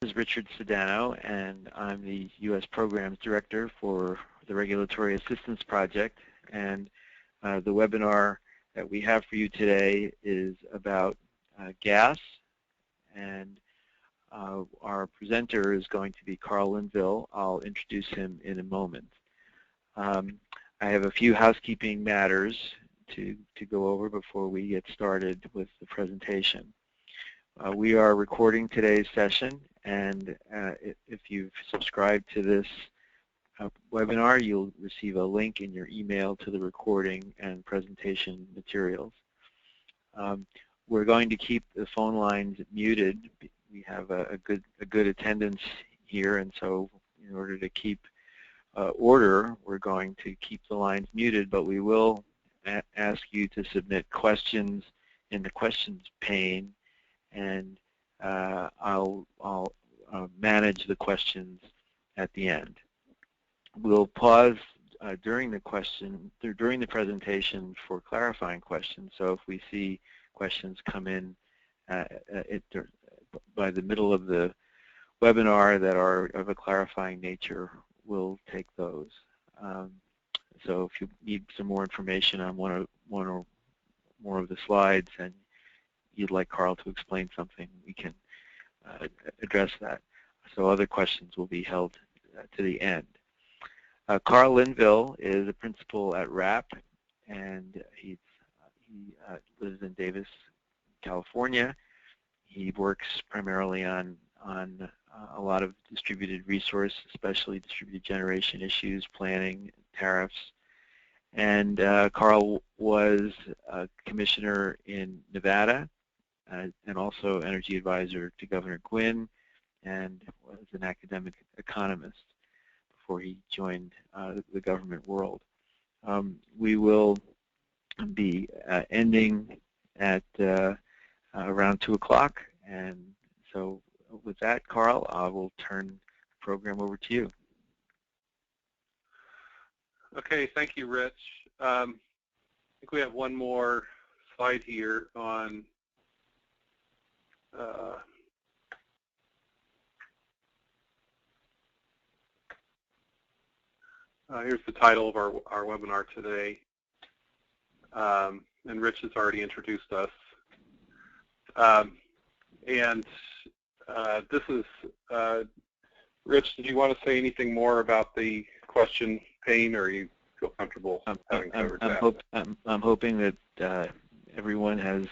This is Richard Sedano, and I'm the U.S. Programs Director for the Regulatory Assistance Project. And the webinar that we have for you today is about gas, and our presenter is going to be Carl Linvill. I'll introduce him in a moment. I have a few housekeeping matters to go over before we get started with the presentation. We are recording today's session, and if you've subscribed to this webinar, you'll receive a link in your email to the recording and presentation materials. We're going to keep the phone lines muted. We have a good attendance here, and so in order to keep order, we're going to keep the lines muted, but we will ask you to submit questions in the questions pane, and I'll manage the questions at the end. We'll pause during the presentation for clarifying questions. So if we see questions come in by the middle of the webinar that are of a clarifying nature, we'll take those. So if you need some more information on one or more of the slides, and you'd like Carl to explain something, we can address that. So other questions will be held to the end. Carl Linvill is a principal at RAP, and he lives in Davis, California. He works primarily on a lot of distributed resource, especially distributed generation issues, planning, tariffs. And Carl was a commissioner in Nevada, and also energy advisor to Governor Gwin, and was an academic economist before he joined the government world. We will be ending at around 2 o'clock, and so with that, Carl, I will turn the program over to you. Okay, thank you, Rich. I think we have one more slide here on here's the title of our webinar today, and Rich has already introduced us. This is, Rich, did you want to say anything more about the question pane, or you feel comfortable having covered that? I'm hoping that everyone has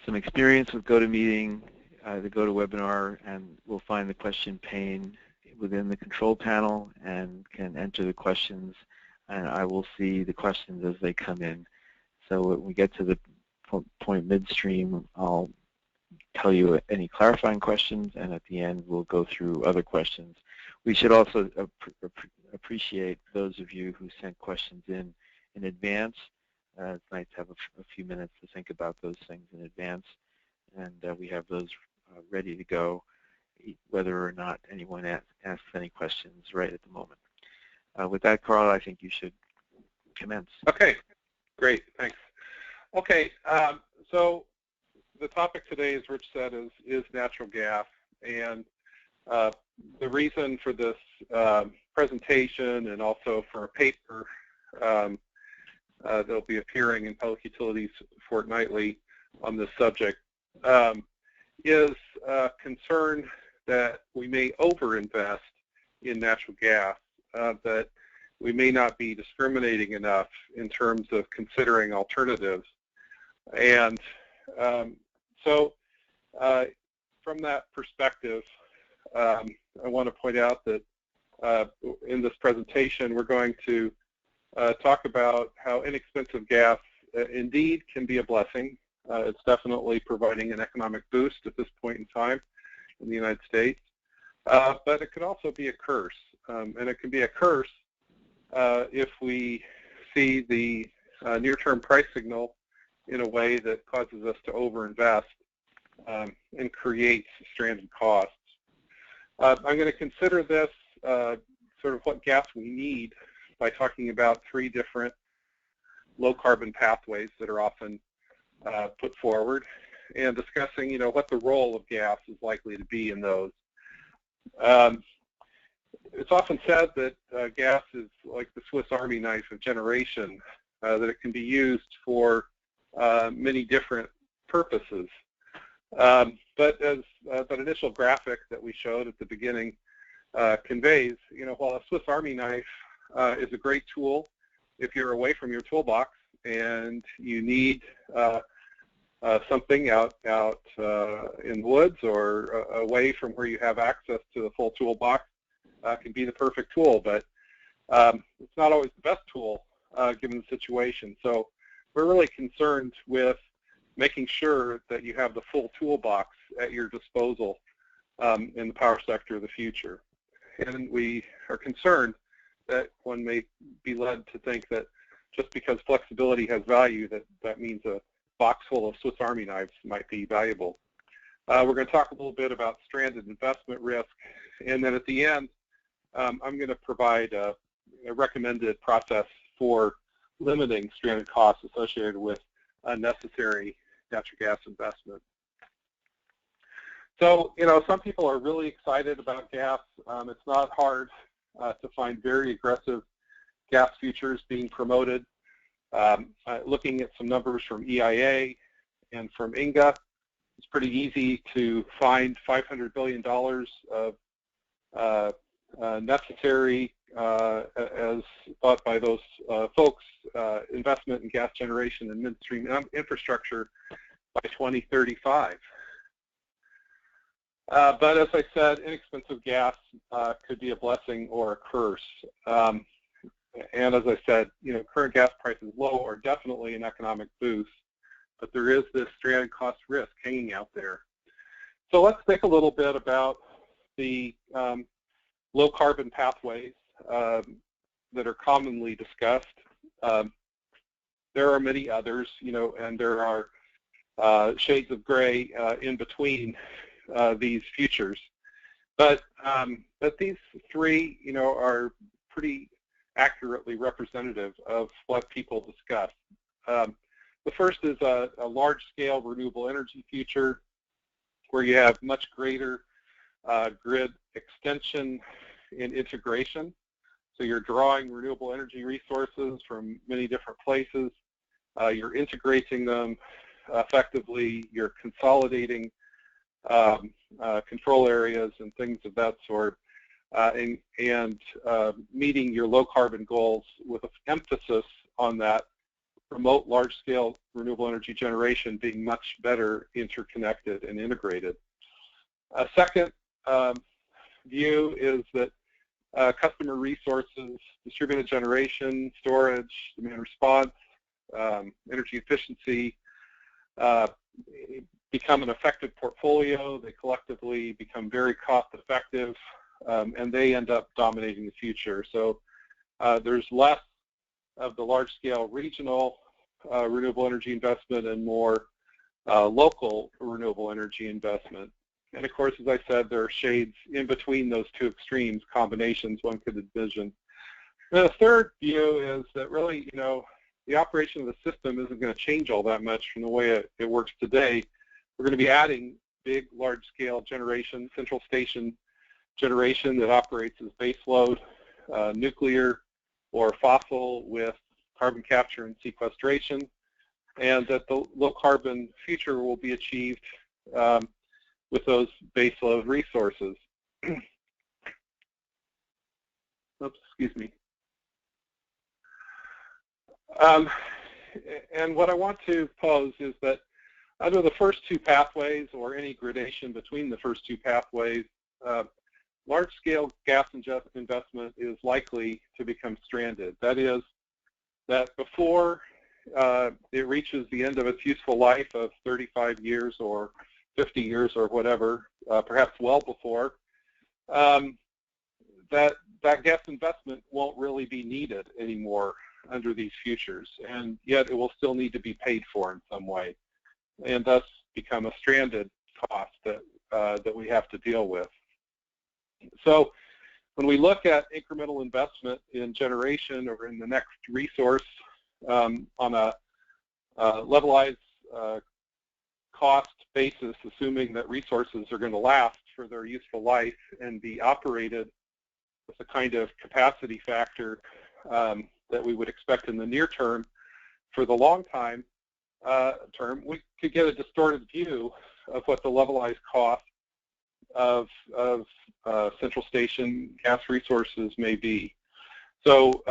some experience with GoToMeeting, the GoToWebinar, and will find the question pane within the control panel and can enter the questions, and I will see the questions as they come in. So when we get to the point midstream, I'll tell you any clarifying questions, and at the end we'll go through other questions. We should also appreciate those of you who sent questions in advance. It's nice to have a few minutes to think about those things in advance, and we have those ready to go, whether or not anyone asks any questions right at the moment. With that, Carl, I think you should commence. Okay, great, thanks. Okay, so the topic today, as Rich said, is natural gas, and the reason for this presentation, and also for a paper that'll be appearing in Public Utilities Fortnightly on this subject, is concern that we may overinvest in natural gas, that we may not be discriminating enough in terms of considering alternatives. And so from that perspective, I want to point out that in this presentation we're going to talk about how inexpensive gas indeed can be a blessing. It's definitely providing an economic boost at this point in time in the United States, but it could also be a curse, and it can be a curse if we see the near-term price signal in a way that causes us to overinvest and creates stranded costs. I'm going to consider this sort of what gas we need by talking about 3 different low-carbon pathways that are often put forward, and discussing, what the role of gas is likely to be in those. It's often said that gas is like the Swiss Army knife of generation, that it can be used for many different purposes. But as that initial graphic that we showed at the beginning conveys, while a Swiss Army knife is a great tool if you're away from your toolbox and you need something out in the woods or away from where you have access to the full toolbox, can be the perfect tool, but it's not always the best tool given the situation. So we're really concerned with making sure that you have the full toolbox at your disposal in the power sector of the future. And we are concerned that one may be led to think that just because flexibility has value, that means a box full of Swiss Army knives might be valuable. We're going to talk a little bit about stranded investment risk, and then at the end, I'm going to provide a recommended process for limiting stranded costs associated with unnecessary natural gas investment. So, some people are really excited about gas. It's not hard to find very aggressive gas futures being promoted. Looking at some numbers from EIA and from INGA, it's pretty easy to find $500 billion of necessary, as thought by those folks, investment in gas generation and midstream infrastructure by 2035. But as I said, inexpensive gas could be a blessing or a curse. And as I said, current gas prices low are definitely an economic boost, but there is this stranded cost risk hanging out there. So let's think a little bit about the low carbon pathways that are commonly discussed. There are many others, and there are shades of gray in between these futures. But these three, are pretty accurately representative of what people discuss. The first is a large-scale renewable energy future where you have much greater grid extension and integration. So you're drawing renewable energy resources from many different places. You're integrating them effectively. You're consolidating control areas and things of that sort, and meeting your low carbon goals with an emphasis on that remote large-scale renewable energy generation being much better interconnected and integrated. A second view is that customer resources, distributed generation, storage, demand response, energy efficiency become an effective portfolio. They collectively become very cost-effective, and they end up dominating the future. So there's less of the large-scale regional renewable energy investment and more local renewable energy investment. And of course, as I said, there are shades in between those two extremes, combinations one could envision. And the third view is that really, the operation of the system isn't going to change all that much from the way it works today. We're going to be adding big, large-scale generation, central station generation that operates as baseload, nuclear or fossil with carbon capture and sequestration, and that the low-carbon future will be achieved with those baseload resources. Oops, excuse me. And what I want to pose is that under the first two pathways, or any gradation between the first two pathways, large-scale gas investment is likely to become stranded. That is, that before it reaches the end of its useful life of 35 years or 50 years or whatever, perhaps well before, that gas investment won't really be needed anymore under these futures, and yet it will still need to be paid for in some way, and thus become a stranded cost that we have to deal with. So when we look at incremental investment in generation or in the next resource on a levelized cost basis, assuming that resources are going to last for their useful life and be operated with the kind of capacity factor that we would expect in the near term, for the long term, we could get a distorted view of what the levelized cost of central station gas resources may be. So,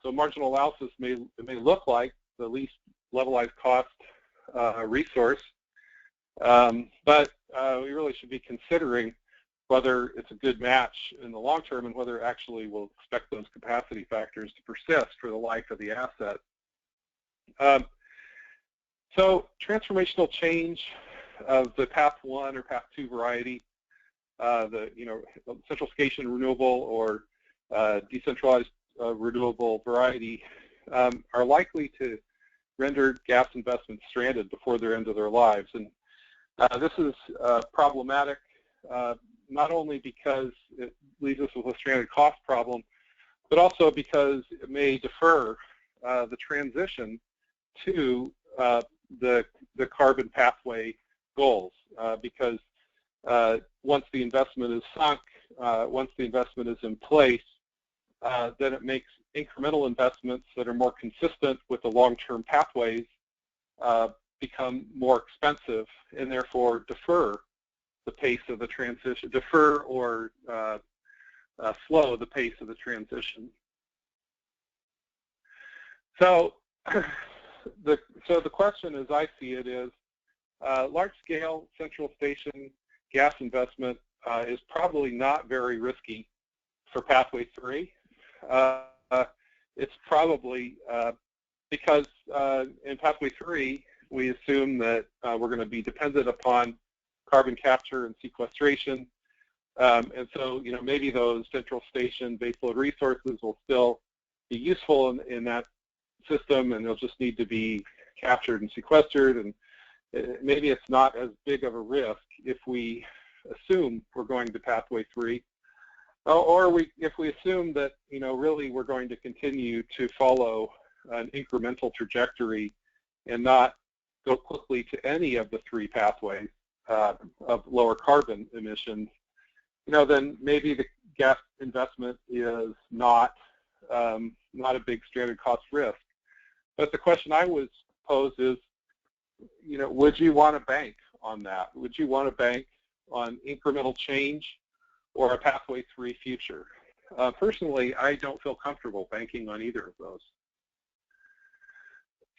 so marginal analysis may look like the least levelized cost resource, but we really should be considering whether it's a good match in the long term and whether actually we'll expect those capacity factors to persist for the life of the asset. So transformational change of the path 1 or path 2 variety, the central station renewable or decentralized renewable variety are likely to render gas investments stranded before their end of their lives. And this is problematic, not only because it leaves us with a stranded cost problem, but also because it may defer the transition to the carbon pathway goals, because once the investment is sunk, once the investment is in place, then it makes incremental investments that are more consistent with the long-term pathways become more expensive, and therefore defer the pace of the transition, defer or slow the pace of the transition. So the question as I see it is, large-scale central station gas investment is probably not very risky for Pathway 3. It's probably because in Pathway 3, we assume that we're going to be dependent upon carbon capture and sequestration. And so, maybe those central station baseload resources will still be useful in that system, and they'll just need to be captured and sequestered. And maybe it's not as big of a risk if we assume we're going to Pathway 3. Or if we assume that, really we're going to continue to follow an incremental trajectory and not go quickly to any of the 3 pathways of lower carbon emissions, then maybe the gas investment is not a big stranded cost risk. But the question I would pose is, would you want to bank on that? Would you want to bank on incremental change or a Pathway 3 future? Personally, I don't feel comfortable banking on either of those.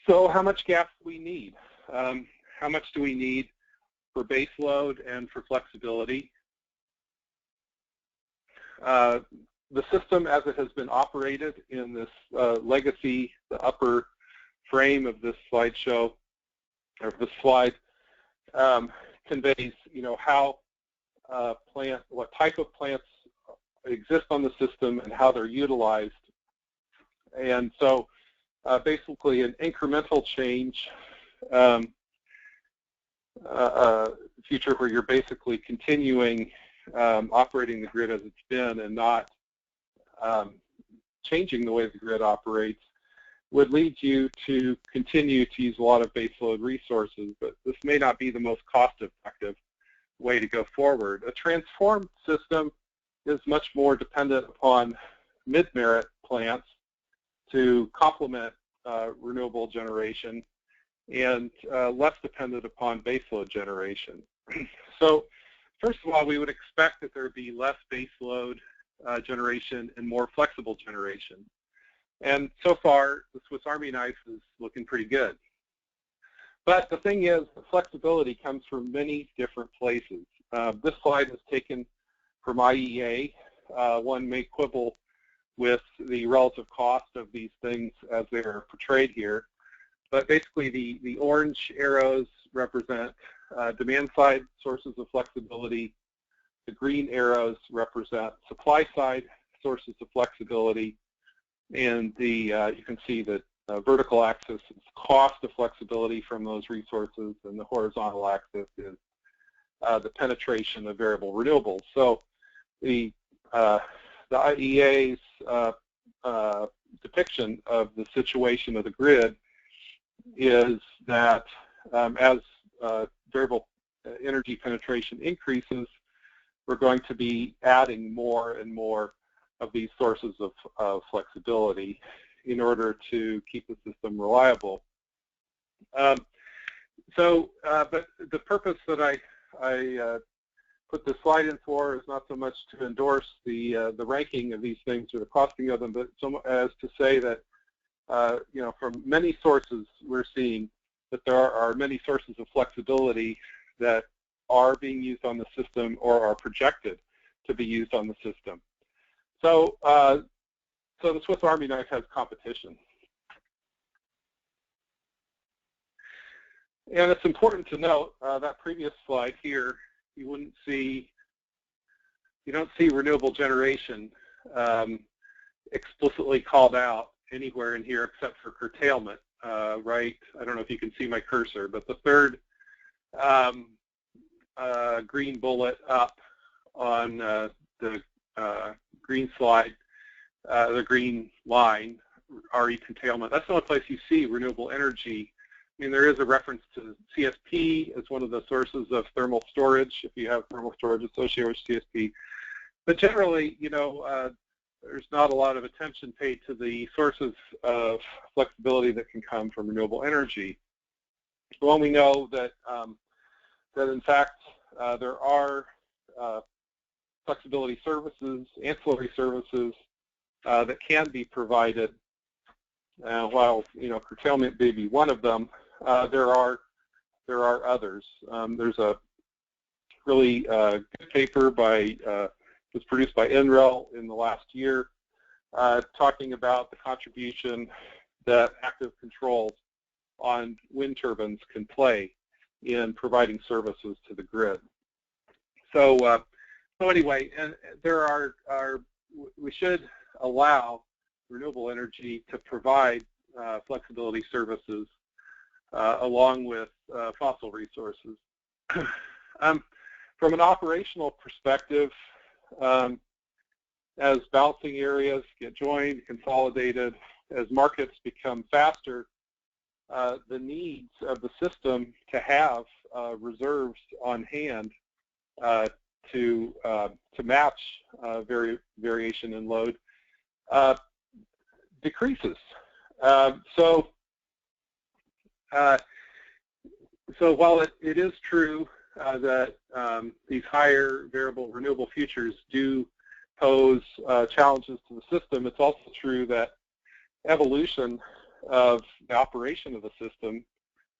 So how much gas do we need? How much do we need for base load and for flexibility? The system as it has been operated in this legacy, the upper frame of this slideshow, or this slide, conveys, how what type of plants exist on the system and how they're utilized. And so basically an incremental change, future where you're basically continuing operating the grid as it's been and not changing the way the grid operates, would lead you to continue to use a lot of baseload resources, but this may not be the most cost-effective way to go forward. A transformed system is much more dependent upon Midmerit plants to complement renewable generation and less dependent upon baseload generation. So first of all, we would expect that there would be less baseload generation and more flexible generation. And so far, the Swiss Army knife is looking pretty good. But the thing is, the flexibility comes from many different places. This slide is taken from IEA. One may quibble with the relative cost of these things as they are portrayed here. But basically, the orange arrows represent demand-side sources of flexibility. The green arrows represent supply-side sources of flexibility. And you can see that vertical axis is cost of flexibility from those resources, and the horizontal axis is the penetration of variable renewables. So the IEA's depiction of the situation of the grid is that as variable energy penetration increases, we're going to be adding more and more of these sources of flexibility in order to keep the system reliable. But the purpose that I put this slide in for is not so much to endorse the ranking of these things or the costing of them, but as to say that you know, from many sources we're seeing that there are many sources of flexibility that are being used on the system or are projected to be used on the system. So, so the Swiss Army knife has competition. And it's important to note that previous slide here, you don't see renewable generation explicitly called out anywhere in here except for curtailment, right? I don't know if you can see my cursor, but the third green bullet up on the green slide, the green line, RE curtailment, that's the only place you see renewable energy. I mean, there is a reference to CSP as one of the sources of thermal storage, if you have thermal storage associated with CSP. But generally, you know, there's not a lot of attention paid to the sources of flexibility that can come from renewable energy. Well, we know that, that in fact, there are flexibility services, ancillary services that can be provided. While, you know, curtailment may be one of them, there are others. There's a really good paper was produced by NREL in the last year, talking about the contribution that active controls on wind turbines can play in providing services to the grid. So, so anyway, and we should allow renewable energy to provide flexibility services along with fossil resources. From an operational perspective, as balancing areas get joined, consolidated, as markets become faster, the needs of the system to have reserves on hand to match variation in load decreases. So while it is true that these higher variable renewable futures do pose challenges to the system, it's also true that evolution of the operation of the system,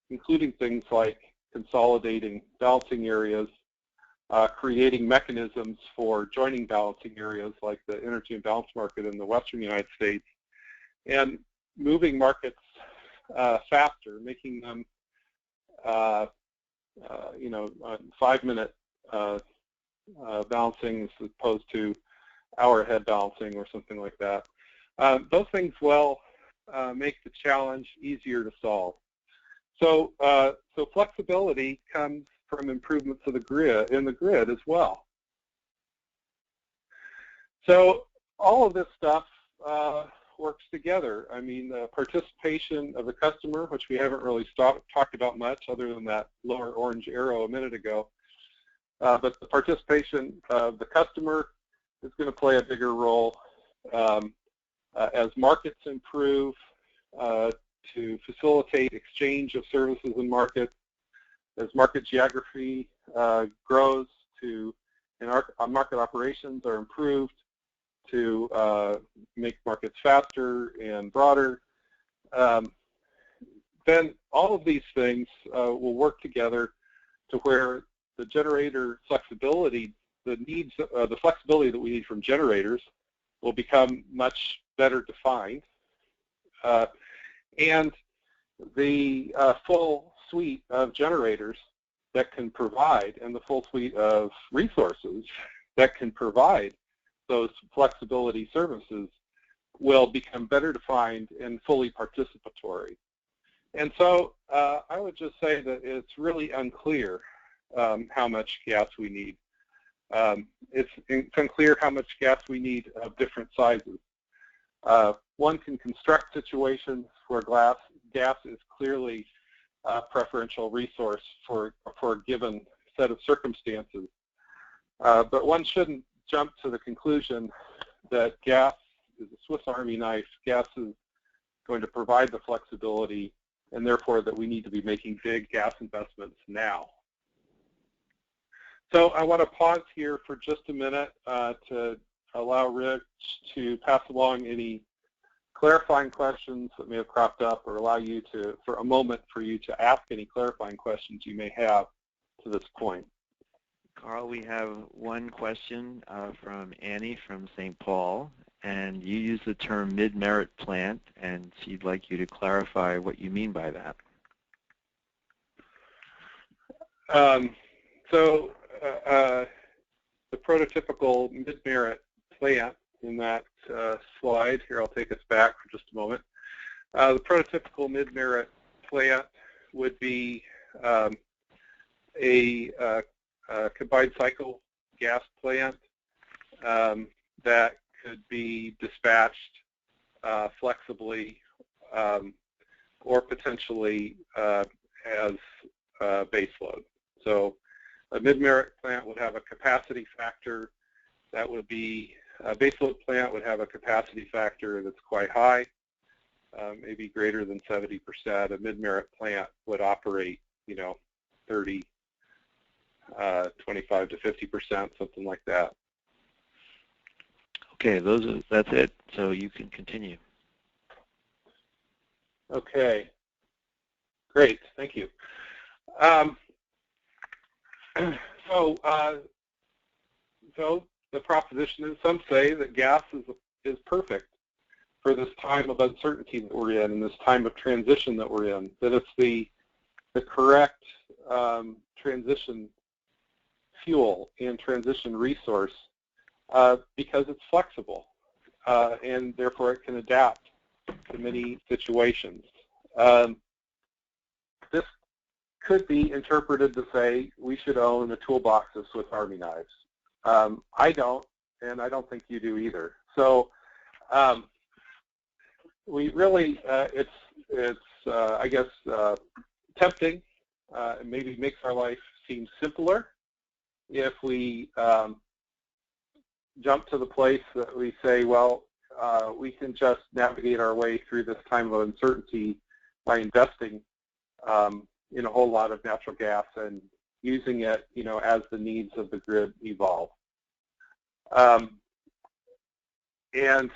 including things like consolidating balancing areas, creating mechanisms for joining balancing areas like the energy imbalance market in the western United States, and moving markets faster, making them you know, 5-minute balancing as opposed to hour-ahead balancing or something like that. Those things will make the challenge easier to solve. So, so flexibility comes from improvements of the grid as well. So all of this stuff works together. I mean, the participation of the customer, which we haven't really talked about much other than that lower orange arrow a minute ago, but the participation of the customer is going to play a bigger role as markets improve to facilitate exchange of services in markets, as market geography grows and our market operations are improved to make markets faster and broader, then all of these things will work together to where the generator flexibility, the flexibility that we need from generators will become much better defined, and the full suite of generators that can provide, and the full suite of resources that can provide those flexibility services will become better defined and fully participatory. And so I would just say that it's really unclear how much gas we need. It's unclear how much gas we need of different sizes. One can construct situations where gas is clearly a preferential resource for a given set of circumstances. But one shouldn't jump to the conclusion that gas is a Swiss Army knife. Gas is going to provide the flexibility, and therefore that we need to be making big gas investments now. So I want to pause here for just a minute to allow Rich to pass along any clarifying questions that may have cropped up, or allow you to, for a moment, for you to ask any clarifying questions you may have to this point. Carl, we have one question from Annie from St. Paul, and you use the term Midmerit plant, and she'd like you to clarify what you mean by that. The prototypical Midmerit plant in that slide, here I'll take us back for just a moment. The prototypical Midmerit plant would be a combined cycle gas plant that could be dispatched flexibly or potentially as baseload. So a Midmerit plant would have a capacity factor that would be, a baseload plant would have a capacity factor that's quite high, maybe greater than 70%. A Midmerit plant would operate, 30, 25 to 50%, something like that. Okay, that's it. So you can continue. Okay, great, thank you. So the proposition is, some say that gas is perfect for this time of uncertainty that we're in, and this time of transition that we're in, that it's the correct transition fuel and transition resource because it's flexible and therefore it can adapt to many situations. This could be interpreted to say we should own a toolbox of Swiss Army knives. I don't, and I don't think you do either. So we really, it's I guess, tempting. It maybe makes our life seem simpler if we jump to the place that we say, well, we can just navigate our way through this time of uncertainty by investing in a whole lot of natural gas and using it, as the needs of the grid evolve. And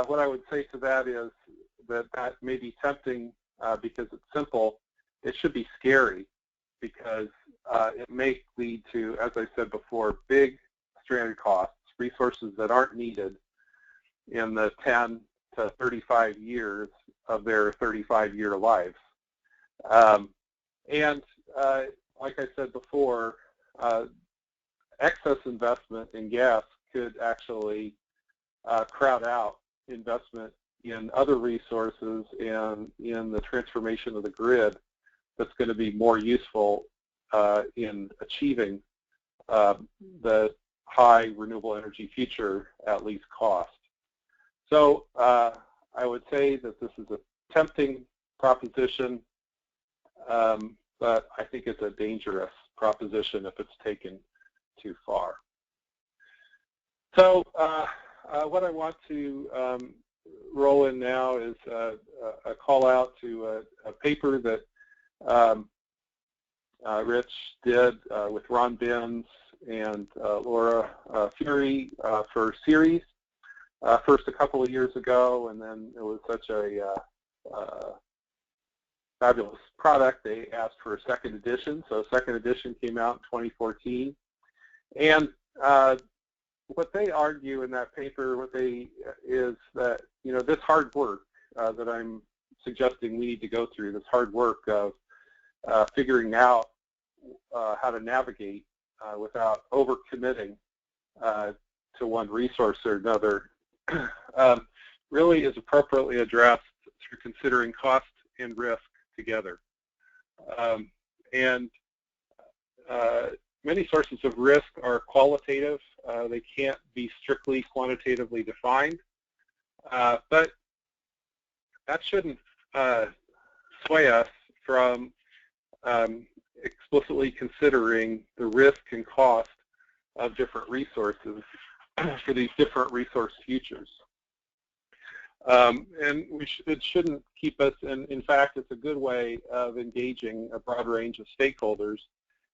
what I would say to that is that may be tempting because it's simple. It should be scary because it may lead to, as I said before, big stranded costs, resources that aren't needed in the 10 to 35 years of their 35-year lives. And like I said before, excess investment in gas could actually crowd out investment in other resources and in the transformation of the grid that's going to be more useful in achieving the high renewable energy future at least cost. So I would say that this is a tempting proposition, but I think it's a dangerous proposition if it's taken too far. So what I want to roll in now is a call out to a paper that Rich did with Ron Binns and Laura Fury for Ceres. First a couple of years ago, and then it was such a fabulous product, they asked for a second edition. So a second edition came out in 2014. And what they argue in that paper, is that, this hard work that I'm suggesting we need to go through, this hard work of figuring out how to navigate without overcommitting to one resource or another, really is appropriately addressed through considering cost and risk together. And many sources of risk are qualitative. They can't be strictly quantitatively defined. But that shouldn't sway us from explicitly considering the risk and cost of different resources for these different resource futures. And it shouldn't keep us, and in fact, it's a good way of engaging a broad range of stakeholders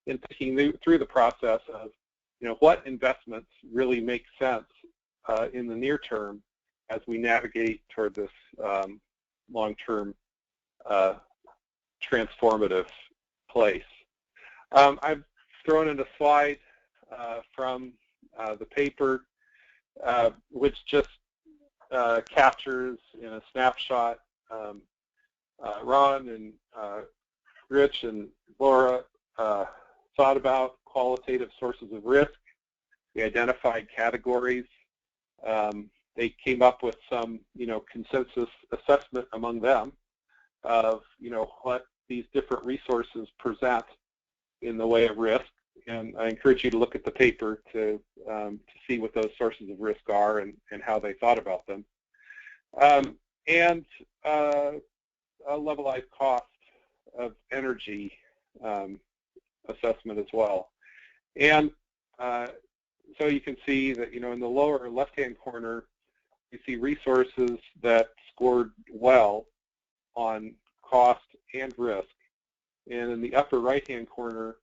in thinking through the process of, what investments really make sense in the near term as we navigate toward this long-term transformative place. I've thrown in a slide from the paper, which just captures in a snapshot. Ron and Rich and Laura thought about qualitative sources of risk. They identified categories. They came up with some, consensus assessment among them of, what these different resources present in the way of risk. And I encourage you to look at the paper to see what those sources of risk are and how they thought about them. And a levelized cost of energy assessment as well. And so you can see that, in the lower left-hand corner, you see resources that scored well on cost and risk. And in the upper right-hand corner,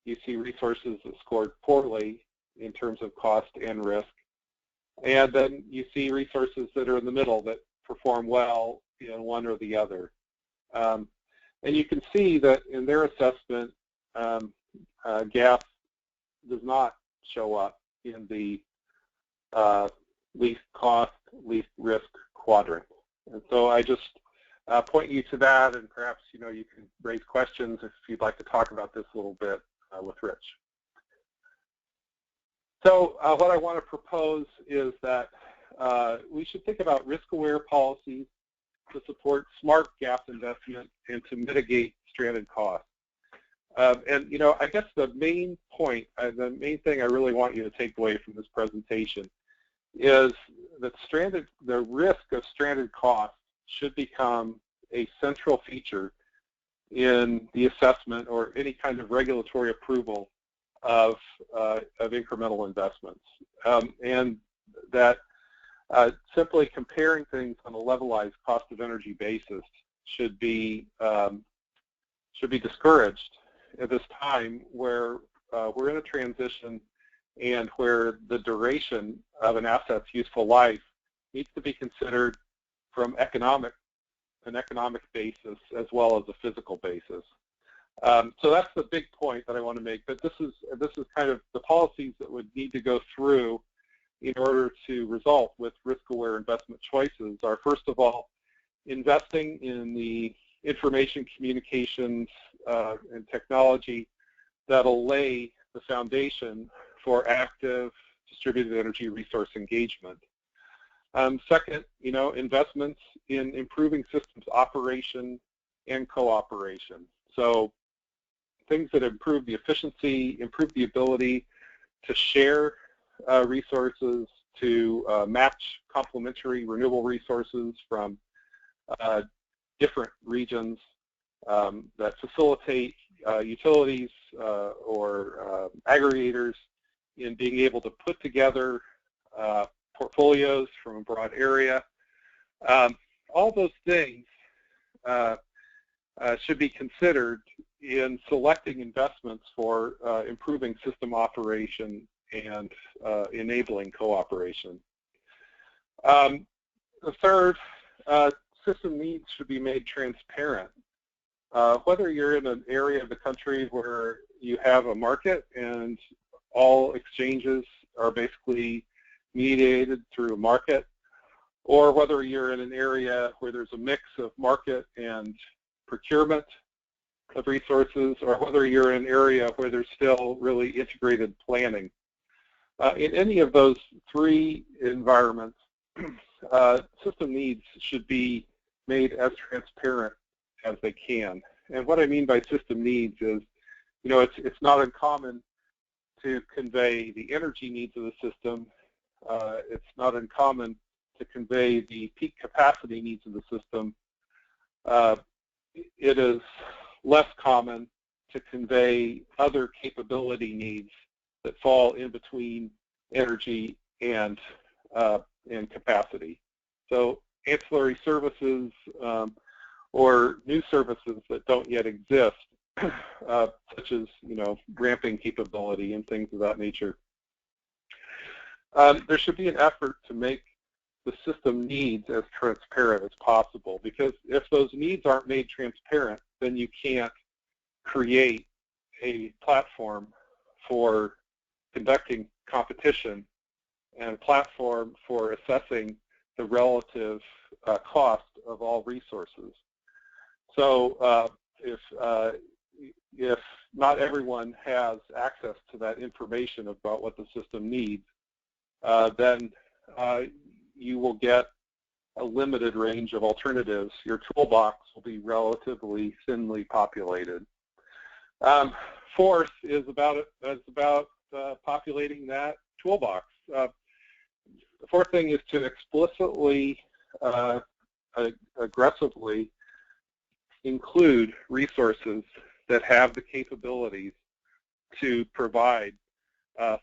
you see resources that scored poorly in terms of cost and risk. And then you see resources that are in the middle that perform well in one or the other. And you can see that in their assessment, gas does not show up in the least cost, least risk quadrant. And so I just point you to that, and perhaps you can raise questions if you'd like to talk about this a little bit with Rich. So what I want to propose is that we should think about risk-aware policies to support smart gas investment and to mitigate stranded costs. And I guess the main point, the main thing I really want you to take away from this presentation is that the risk of stranded costs should become a central feature in the assessment or any kind of regulatory approval of incremental investments, and that simply comparing things on a levelized cost of energy basis should be discouraged at this time where we're in a transition and where the duration of an asset's useful life needs to be considered from an economic basis as well as a physical basis. So that's the big point that I want to make. But this is kind of the policies that would need to go through in order to result with risk-aware investment choices are, first of all, investing in the information communications and technology that'll lay the foundation for active distributed energy resource engagement. Second, investments in improving systems operation and cooperation. So things that improve the efficiency, improve the ability to share resources, to match complementary renewable resources from different regions that facilitate utilities or aggregators in being able to put together portfolios from a broad area. All those things should be considered in selecting investments for improving system operation and enabling cooperation. The third, system needs should be made transparent. Whether you're in an area of the country where you have a market and all exchanges are basically mediated through a market, or whether you're in an area where there's a mix of market and procurement of resources, or whether you're in an area where there's still really integrated planning. In any of those three environments, system needs should be made as transparent as they can. And what I mean by system needs is, it's not uncommon to convey the energy needs of the system. It's not uncommon to convey the peak capacity needs of the system. It is less common to convey other capability needs that fall in between energy and capacity. So ancillary services or new services that don't yet exist, such as ramping capability and things of that nature. There should be an effort to make the system needs as transparent as possible, because if those needs aren't made transparent, then you can't create a platform for conducting competition and a platform for assessing the relative cost of all resources. So if not everyone has access to that information about what the system needs, then you will get a limited range of alternatives. Your toolbox will be relatively thinly populated. Fourth is about populating that toolbox. The fourth thing is to explicitly, aggressively include resources that have the capabilities to provide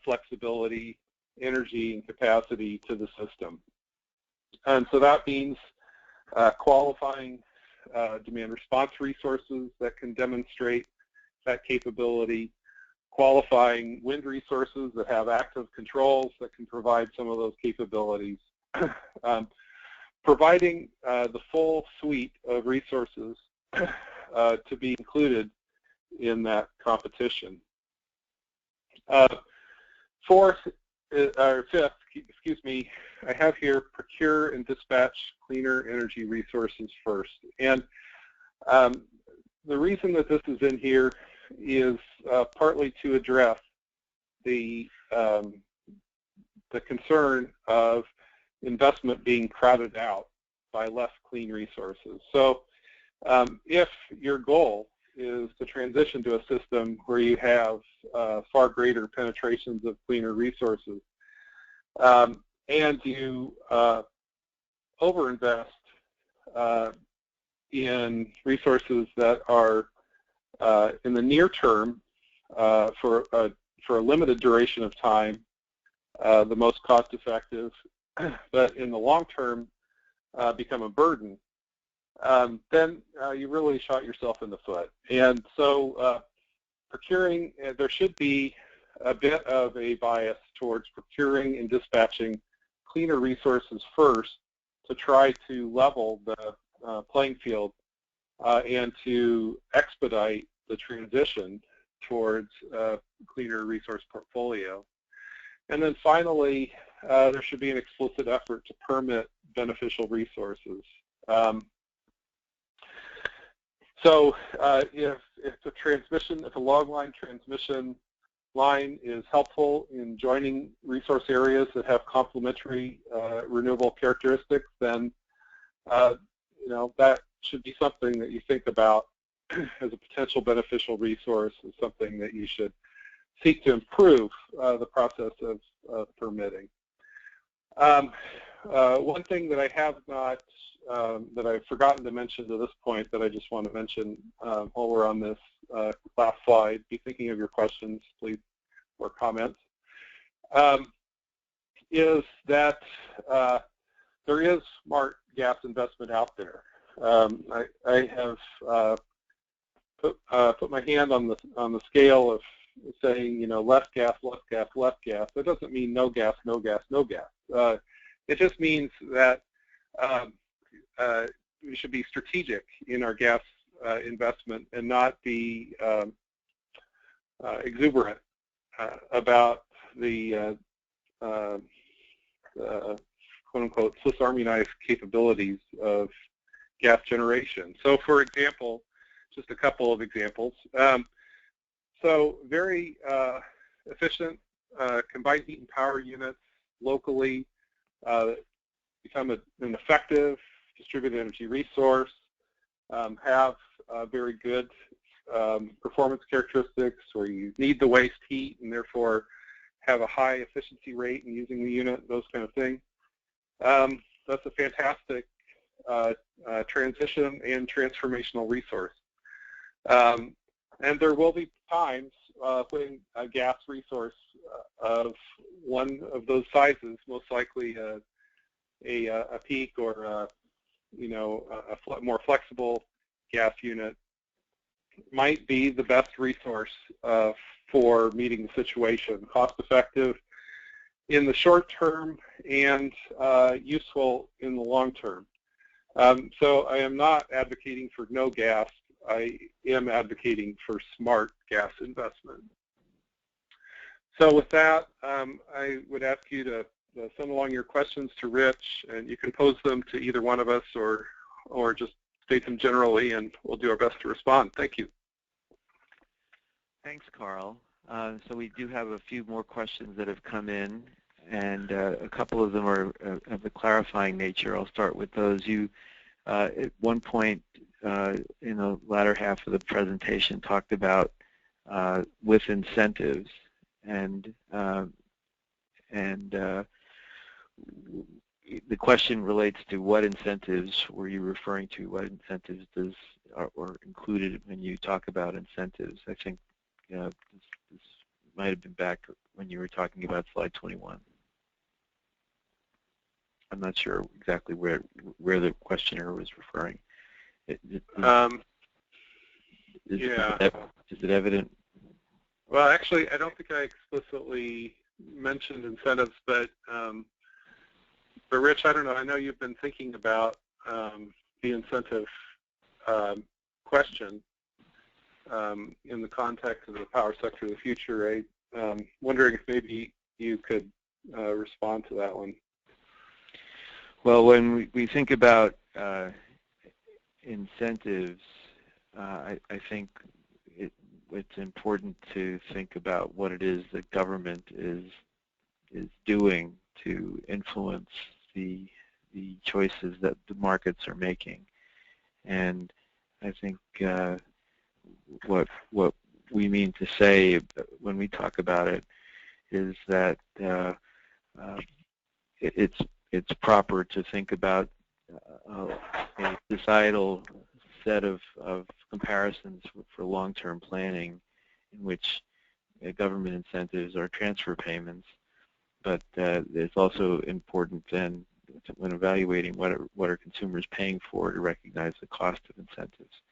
flexibility, energy, and capacity to the system. And so that means qualifying demand response resources that can demonstrate that capability, qualifying wind resources that have active controls that can provide some of those capabilities, providing the full suite of resources to be included in that competition. Fifth, excuse me, I have here procure and dispatch cleaner energy resources first. And the reason that this is in here is partly to address the concern of investment being crowded out by less clean resources. So if your goal is to transition to a system where you have far greater penetrations of cleaner resources, and you overinvest in resources that are in the near term for a limited duration of time, the most cost-effective, but in the long term become a burden, then you really shot yourself in the foot. And so procuring, there should be a bit of a bias towards procuring and dispatching cleaner resources first to try to level the playing field and to expedite the transition towards a cleaner resource portfolio. And then finally, there should be an explicit effort to permit beneficial resources. So if a log line transmission line is helpful in joining resource areas that have complementary renewable characteristics, then that should be something that you think about as a potential beneficial resource, and something that you should seek to improve the process of permitting. One thing that I have not, that I've forgotten to mention to this point, that I just want to mention while we're on this last slide, be thinking of your questions, please, or comments, is that there is smart gas investment out there. I have put my hand on the scale of saying, less gas, less gas, less gas. That doesn't mean no gas, no gas, no gas. It just means that we should be strategic in our gas investment and not be exuberant about the quote-unquote Swiss Army-knife capabilities of gas generation. So, for example, just a couple of examples. So very efficient combined heat and power units locally become an effective distributed energy resource, have very good performance characteristics where you need the waste heat and therefore have a high efficiency rate in using the unit, those kind of things. That's a fantastic transition and transformational resource. And there will be times when a gas resource of one of those sizes, most likely a peak or a more flexible gas unit, might be the best resource for meeting the situation, cost-effective in the short term and useful in the long term. So I am not advocating for no gas. I am advocating for smart gas investment. So with that, I would ask you to send along your questions to Rich, and you can pose them to either one of us or just state them generally, and we'll do our best to respond. Thank you. Thanks, Carl. So we do have a few more questions that have come in, and a couple of them are of a clarifying nature. I'll start with those. You, at one point in the latter half of the presentation, talked about with incentives, and the question relates to what incentives were you referring to? What incentives are included when you talk about incentives? I think this might have been back when you were talking about slide 21. I'm not sure exactly where the questioner was referring. Is it evident? Well, actually, I don't think I explicitly mentioned incentives, but Rich, I don't know. I know you've been thinking about the incentive question in the context of the power sector of the future. I'm wondering if maybe you could respond to that one. Well, when we think about incentives, I think it's important to think about what it is that government is doing to influence the choices that the markets are making. And I think what we mean to say when we talk about it is that it's proper to think about a societal set of comparisons for long-term planning, in which government incentives are transfer payments. But it's also important then, when evaluating what are consumers paying for, to recognize the cost of incentives.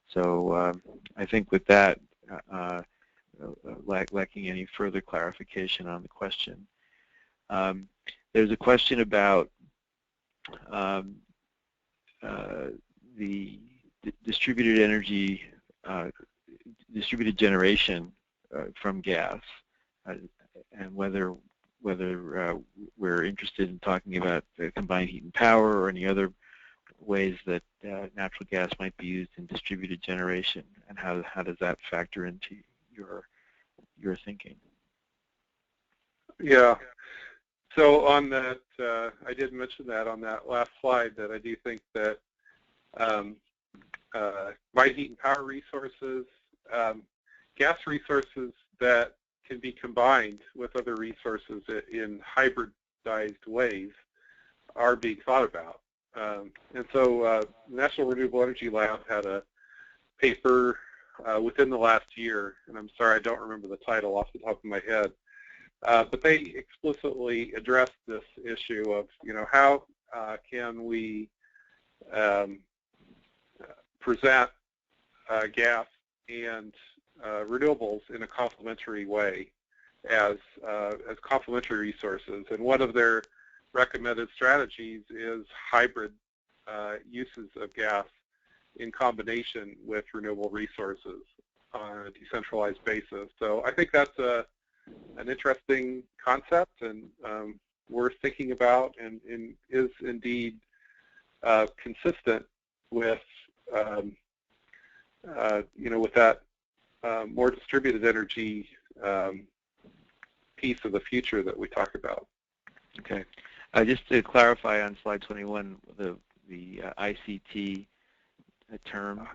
So I think with that, lacking any further clarification on the question, there's a question about the distributed energy, distributed generation from gas, and whether we're interested in talking about combined heat and power or any other ways that natural gas might be used in distributed generation, and how does that factor into your thinking? Yeah. So on that, I did mention that on that last slide, that I do think that combined heat and power resources, gas resources that can be combined with other resources in hybridized ways, are being thought about. And so the National Renewable Energy Lab had a paper within the last year, and I'm sorry I don't remember the title off the top of my head, but they explicitly addressed this issue of, how can we present gas and renewables in a complementary way as complementary resources. And one of their recommended strategies is hybrid uses of gas in combination with renewable resources on a decentralized basis. So I think that's an interesting concept, and worth thinking about, and is indeed consistent with with that more distributed energy piece of the future that we talk about. Okay. Just to clarify on slide 21, the ICT term.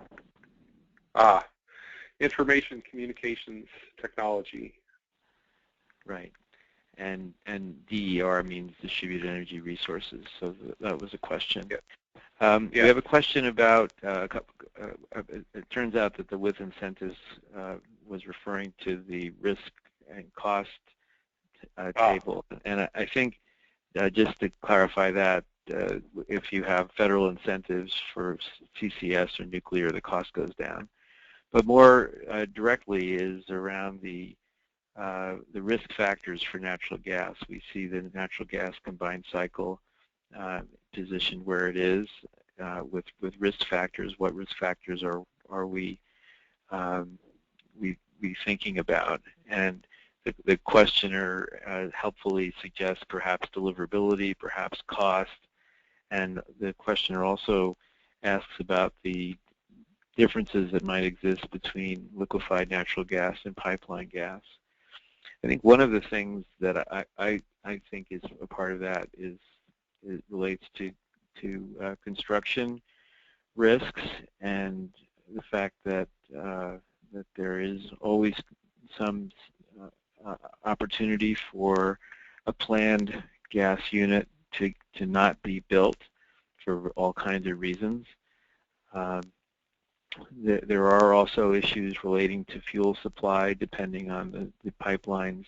Information Communications Technology. Right. And DER means distributed energy resources. So that was a question. Yeah. We have a question about, it turns out that the with incentives was referring to the risk and cost table. And I think, just to clarify that, if you have federal incentives for CCS or nuclear, the cost goes down. But more directly is around the risk factors for natural gas. We see the natural gas combined cycle positioned where it is with risk factors. What risk factors are we thinking about? And the questioner helpfully suggests perhaps deliverability, perhaps cost, and the questioner also asks about the differences that might exist between liquefied natural gas and pipeline gas. I think one of the things that I think is a part of that is it relates to construction risks and the fact that that there is always some opportunity for a planned gas unit to not be built for all kinds of reasons. There are also issues relating to fuel supply depending on the pipelines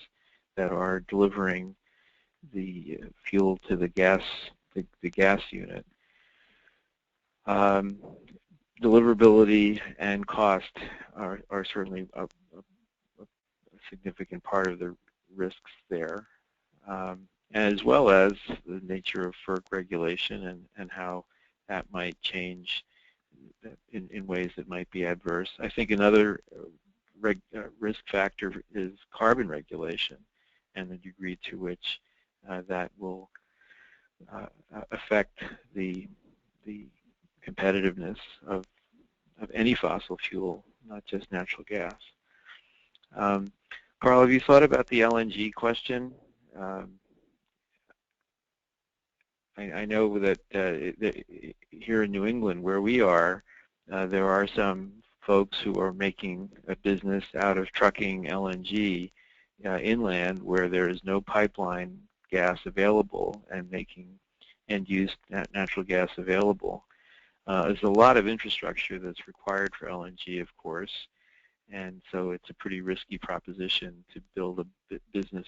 that are delivering the fuel to the gas unit. Deliverability and cost are certainly a significant part of the risks there, as well as the nature of FERC regulation and how that might change in ways that might be adverse. I think another risk factor is carbon regulation and the degree to which that will affect the competitiveness of any fossil fuel, not just natural gas. Carl, have you thought about the LNG question? I know that here in New England, where we are, there are some folks who are making a business out of trucking LNG inland where there is no pipeline gas available and making end-use natural gas available. There's a lot of infrastructure that's required for LNG, of course, and so it's a pretty risky proposition to build a business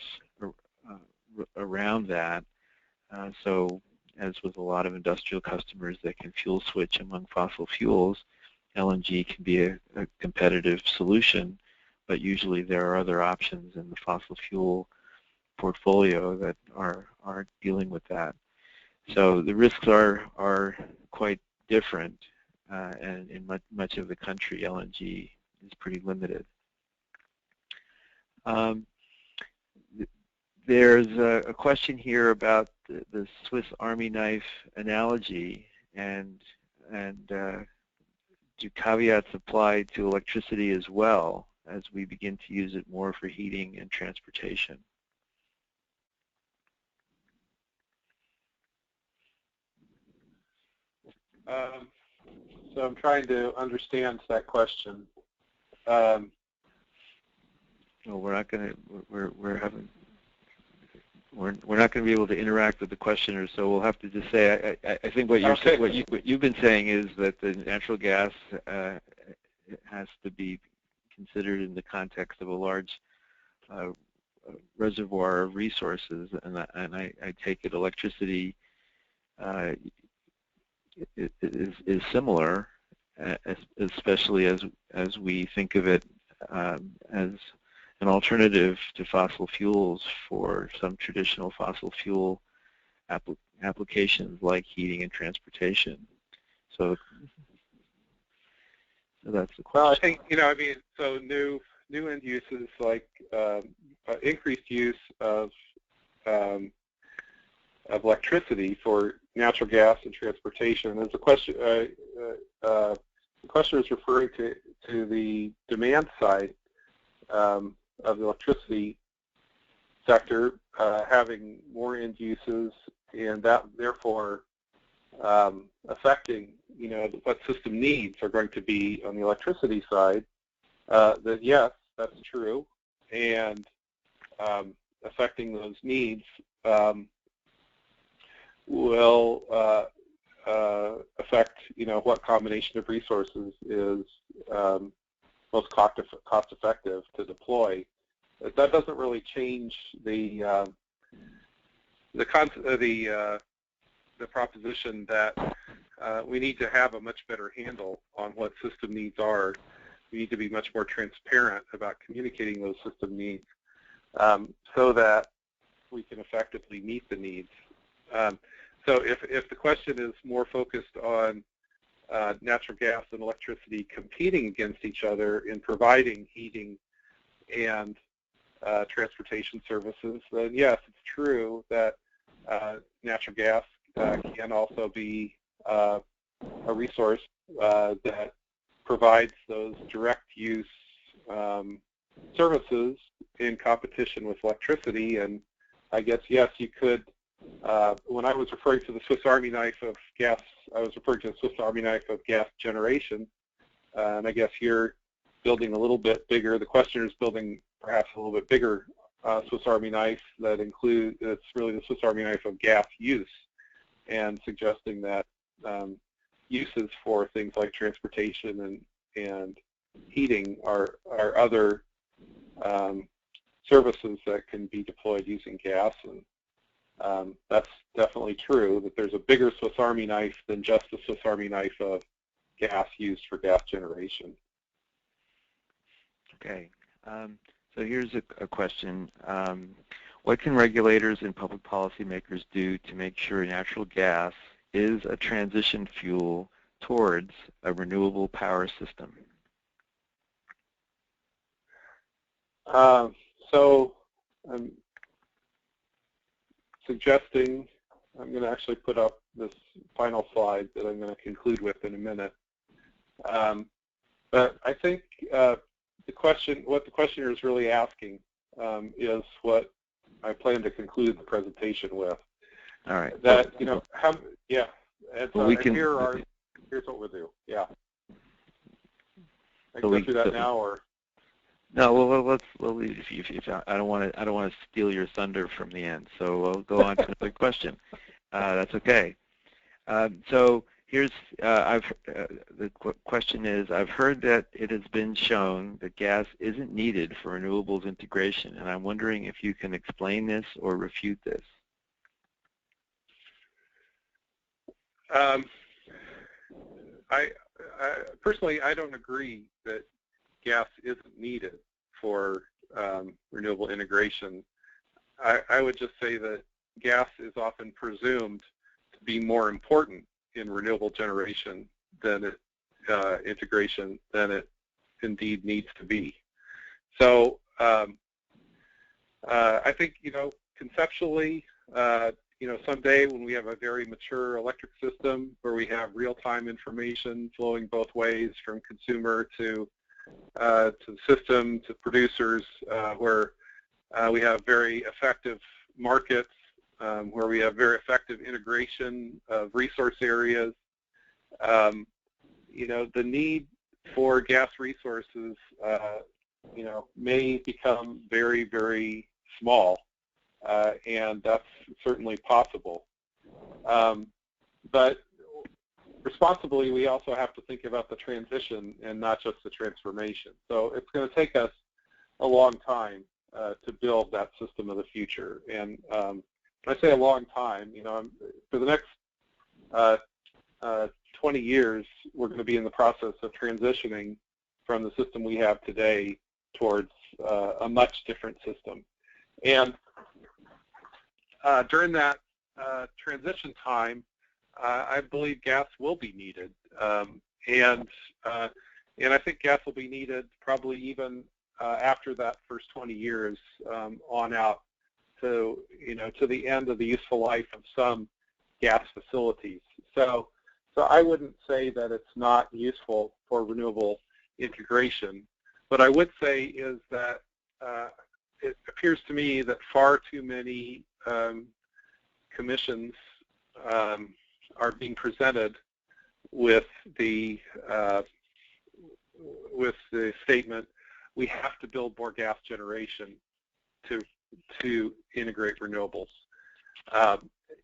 around that. So, as with a lot of industrial customers that can fuel switch among fossil fuels, LNG can be a competitive solution, but usually there are other options in the fossil fuel portfolio that are dealing with that. So the risks are quite different, and in much of the country, LNG is pretty limited. There's a question here about the Swiss Army knife analogy, and do caveats apply to electricity as well as we begin to use it more for heating and transportation? So I'm trying to understand that question. No, we're not going to. We're not going to be able to interact with the questioner, so we'll have to just say. I think what you've been saying is that the natural gas has to be considered in the context of a large reservoir of resources, and I take it electricity is similar, especially as we think of it as an alternative to fossil fuels for some traditional fossil fuel applications like heating and transportation. So that's the question. Well, I think, I mean, so new end uses like increased use of electricity for natural gas and transportation. There's a question. The question is referring to the demand side of the electricity sector having more end uses, and that therefore affecting what system needs are going to be on the electricity side. That yes, that's true, and affecting those needs will affect what combination of resources is most cost effective to deploy. That doesn't really change the proposition that we need to have a much better handle on what system needs are. We need to be much more transparent about communicating those system needs so that we can effectively meet the needs. So if the question is more focused on natural gas and electricity competing against each other in providing heating and transportation services, then yes, it's true that natural gas can also be a resource that provides those direct use services in competition with electricity. And I guess, yes, you could, when I was referring to the Swiss Army knife of gas, I was referring to the Swiss Army knife of gas generation. And I guess you're building a little bit bigger. The questioner is building perhaps a little bit bigger Swiss Army knife that includes, it's really the Swiss Army knife of gas use, and suggesting that uses for things like transportation and heating are other services that can be deployed using gas. And that's definitely true, that there's a bigger Swiss Army knife than just the Swiss Army knife of gas used for gas generation. Okay. So here's a question. What can regulators and public policymakers do to make sure natural gas is a transition fuel towards a renewable power system? So I'm suggesting, I'm going to actually put up this final slide that I'm going to conclude with in a minute. But I think what the questioner is really asking is what I plan to conclude the presentation with. All right. That, you know, yeah. And so, well, here's what we'll do. Yeah. I can go through that now, or no? Well, I don't want to steal your thunder from the end. So we'll go on to another question. That's okay. So here's the question is: I've heard that it has been shown that gas isn't needed for renewables integration, and I'm wondering if you can explain this or refute this. Personally, I don't agree that gas isn't needed for renewable integration. I would just say that gas is often presumed to be more important in renewable generation than integration than it indeed needs to be. So I think, you know, conceptually, you know, someday when we have a very mature electric system where we have real-time information flowing both ways from consumer to the system to producers, where we have very effective markets, where we have very effective integration of resource areas, you know, the need for gas resources, you know, may become very, very small. And that's certainly possible. But responsibly, we also have to think about the transition and not just the transformation. So it's going to take us a long time to build that system of the future. And when I say a long time, you know, for the next 20 years, we're going to be in the process of transitioning from the system we have today towards a much different system. And during that transition time, I believe gas will be needed, and I think gas will be needed probably even after that first 20 years on out to, you know, to the end of the useful life of some gas facilities. So I wouldn't say that it's not useful for renewable integration. What I would say is that it appears to me that far too many commissions are being presented with the statement, we have to build more gas generation to integrate renewables,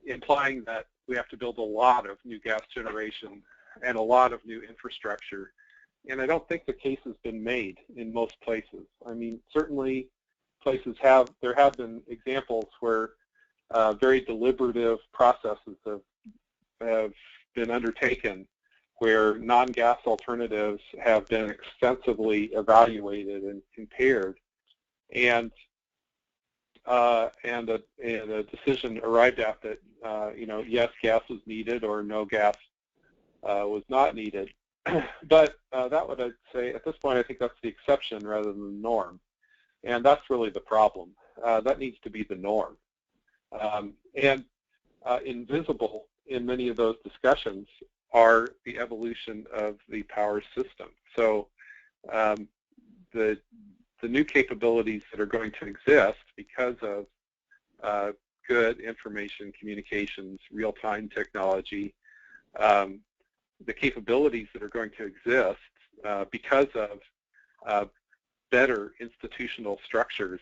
implying that we have to build a lot of new gas generation and a lot of new infrastructure And I don't think the case has been made in most places. I mean, certainly places there have been examples where very deliberative processes have been undertaken where non-gas alternatives have been extensively evaluated and compared, and a decision arrived at that yes, gas was needed or no, gas was not needed. But that would, I'd say, at this point, I think that's the exception rather than the norm, and that's really the problem. That needs to be the norm. Invisible in many of those discussions are the evolution of the power system. So the new capabilities that are going to exist because of good information communications, real-time technology, the capabilities that are going to exist because of better institutional structures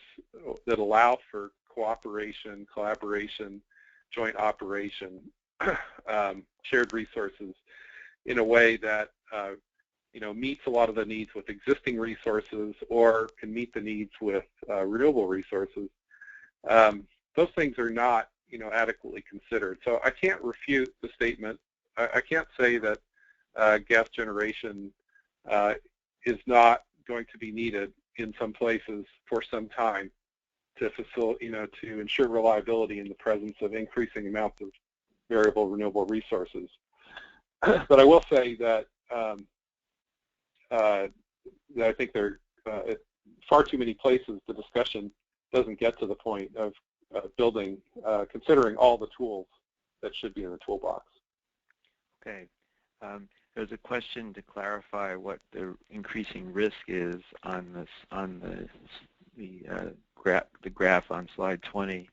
that allow for cooperation, collaboration, joint operation, shared resources in a way that meets a lot of the needs with existing resources or can meet the needs with renewable resources. Those things are not adequately considered. So I can't refute the statement. I can't say that gas generation is not going to be needed in some places for some time to to ensure reliability in the presence of increasing amounts of variable renewable resources. But I will say that that I think there are far too many places the discussion doesn't get to the point of considering all the tools that should be in the toolbox. Okay. There's a question to clarify what the increasing risk is on the graph on slide 20,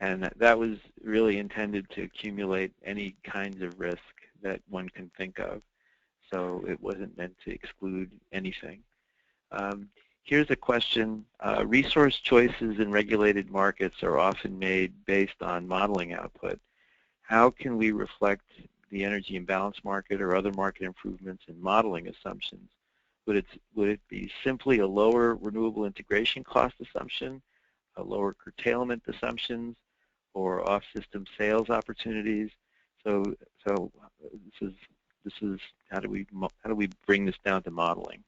and that was really intended to accumulate any kinds of risk that one can think of. So it wasn't meant to exclude anything. Here's a question. Resource choices in regulated markets are often made based on modeling output. How can we reflect the energy imbalance market or other market improvements in modeling assumptions? Would it be simply a lower renewable integration cost assumption, a lower curtailment assumptions, or off-system sales opportunities? So this is how do we bring this down to modeling?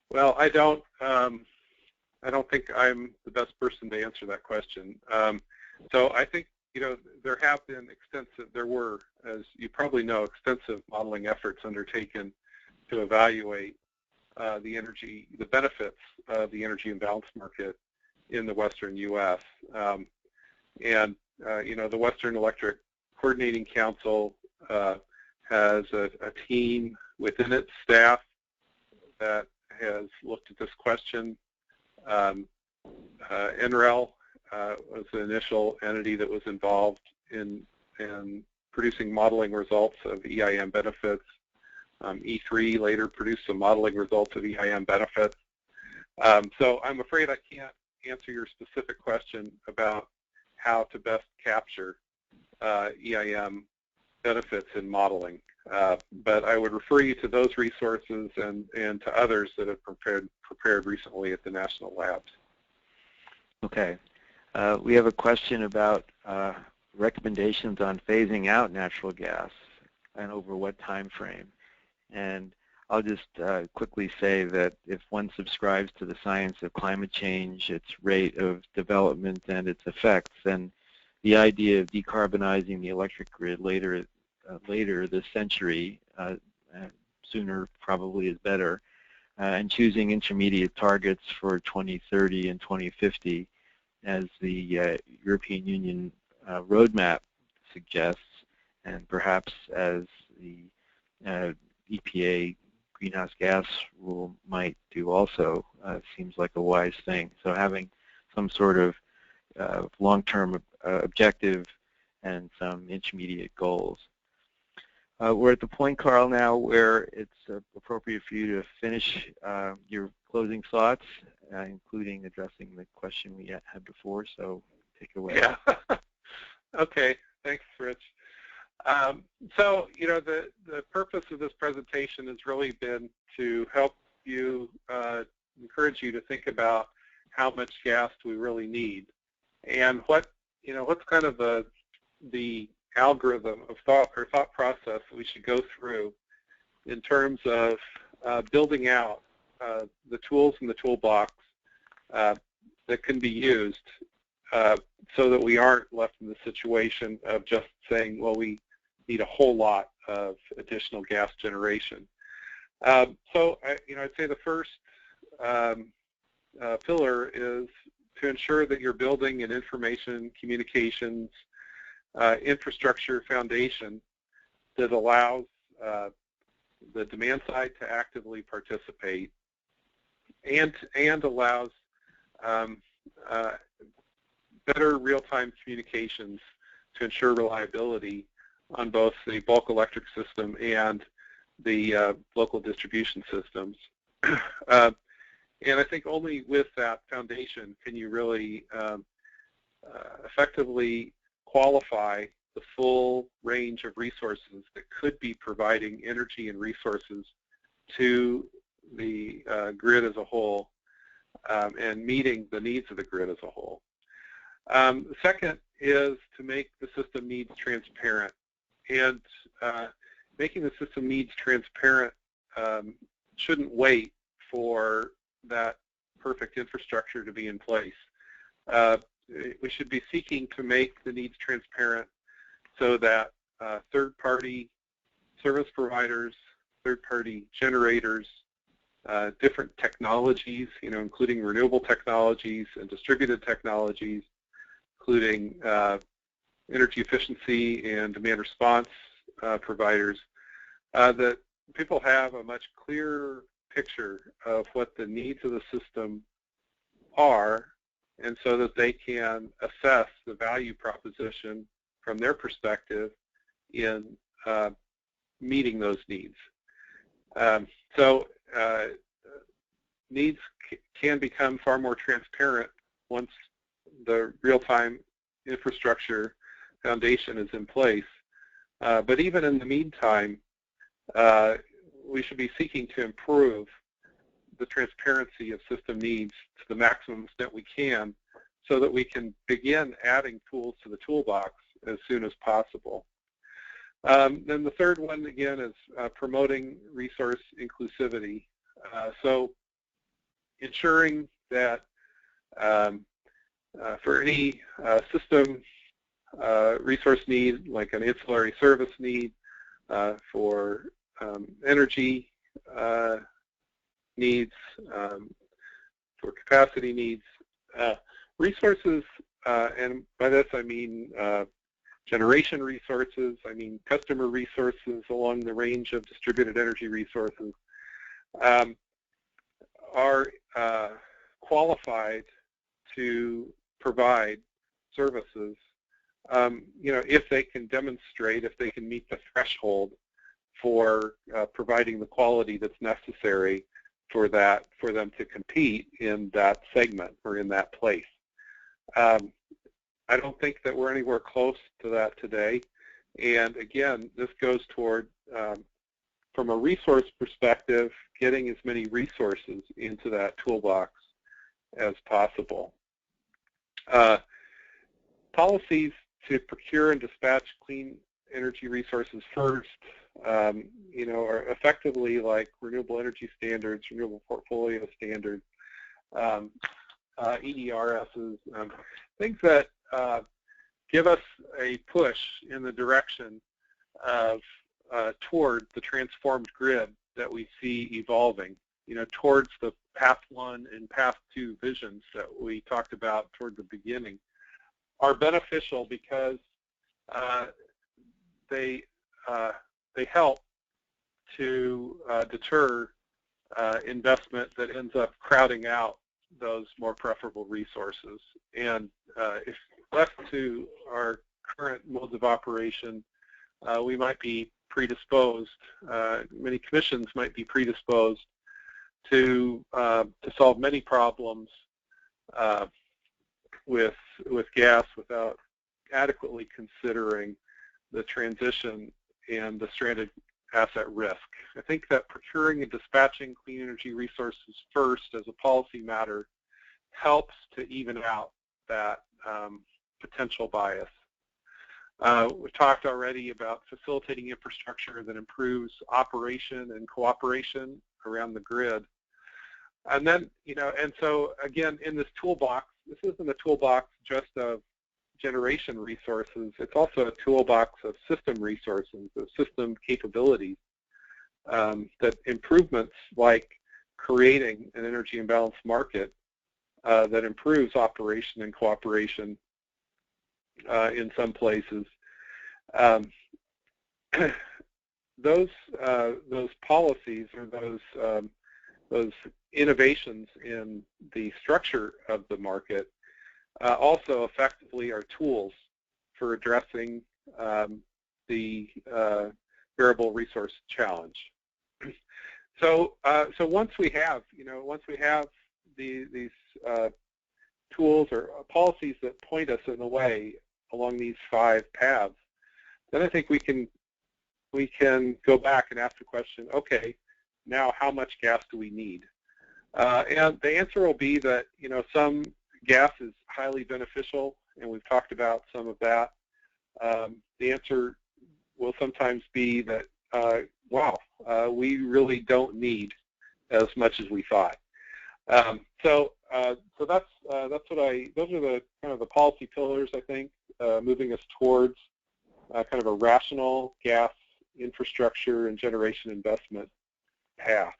Well, I don't think I'm the best person to answer that question. So I think there were, as you probably know, extensive modeling efforts undertaken to evaluate the benefits of the energy imbalance market in the Western U.S. The Western Electric Coordinating Council has a team within its staff that has looked at this question. NREL was the initial entity that was involved in producing modeling results of EIM benefits. E3 later produced some modeling results of EIM benefits. So I'm afraid I can't answer your specific question about how to best capture EIM benefits in modeling. But I would refer you to those resources and to others that have prepared recently at the national labs. Okay. We have a question about recommendations on phasing out natural gas and over what time frame. And I'll just quickly say that if one subscribes to the science of climate change, its rate of development, and its effects, then the idea of decarbonizing the electric grid later this century, sooner probably is better, and choosing intermediate targets for 2030 and 2050 as the European Union roadmap suggests, and perhaps as the EPA greenhouse gas rule might do also, seems like a wise thing. So having some sort of long-term objective and some intermediate goals. We're at the point, Carl, now where it's appropriate for you to finish your closing thoughts, including addressing the question we had before, so take it away. Yeah. Okay, thanks, Rich. So, the purpose of this presentation has really been to help you, encourage you to think about how much gas do we really need, and what's kind of the algorithm of thought process that we should go through in terms of building out the tools in the toolbox that can be used so that we aren't left in the situation of just saying, well, we need a whole lot of additional gas generation. So, I'd say the first pillar is to ensure that you're building an information communications infrastructure foundation that allows the demand side to actively participate and allows better real-time communications to ensure reliability on both the bulk electric system and the local distribution systems. And I think only with that foundation can you really effectively qualify the full range of resources that could be providing energy and resources to the grid as a whole and meeting the needs of the grid as a whole. The second is to make the system needs transparent. And making the system needs transparent shouldn't wait for that perfect infrastructure to be in place. We should be seeking to make the needs transparent so that third-party service providers, third-party generators, different technologies, including renewable technologies and distributed technologies, including energy efficiency and demand response providers, that people have a much clearer picture of what the needs of the system are, and so that they can assess the value proposition from their perspective in meeting those needs. So needs can become far more transparent once the real-time infrastructure foundation is in place. But even in the meantime, we should be seeking to improve the transparency of system needs to the maximum extent we can so that we can begin adding tools to the toolbox as soon as possible. Then the third one, again, is promoting resource inclusivity. So ensuring that for any system resource need, like an ancillary service need, for energy needs, for capacity needs, resources, and by this I mean generation resources, I mean customer resources along the range of distributed energy resources, are qualified to provide services, if they can demonstrate, if they can meet the threshold for providing the quality that's necessary for them to compete in that segment or in that place. I don't think that we're anywhere close to that today. And again, this goes toward, from a resource perspective, getting as many resources into that toolbox as possible. Policies to procure and dispatch clean energy resources first, are effectively like renewable energy standards, renewable portfolio standards, EERSs, things that give us a push in the direction of toward the transformed grid that we see evolving, towards the Path 1 and Path 2 visions that we talked about toward the beginning, are beneficial because they help to deter investment that ends up crowding out those more preferable resources. And if left to our current modes of operation, we might be predisposed, many commissions might be predisposed to solve many problems with gas without adequately considering the transition and the stranded asset risk. I think that procuring and dispatching clean energy resources first as a policy matter helps to even out that potential bias. We've talked already about facilitating infrastructure that improves operation and cooperation around the grid. And then, and so again, in this toolbox, this isn't a toolbox just of generation resources, it's also a toolbox of system resources, of system capabilities, that improvements like creating an energy imbalance market that improves operation and cooperation in some places. Those policies or those innovations in the structure of the market also effectively are tools for addressing the variable resource challenge. So once we have these tools or policies that point us in a way along these 5 paths, then I think we can go back and ask the question, okay, now how much gas do we need? And the answer will be that some gas is highly beneficial, and we've talked about some of that. The answer will sometimes be that wow, we really don't need as much as we thought. So that's those are the kind of the policy pillars, I think, moving us towards kind of a rational gas infrastructure and generation investment path.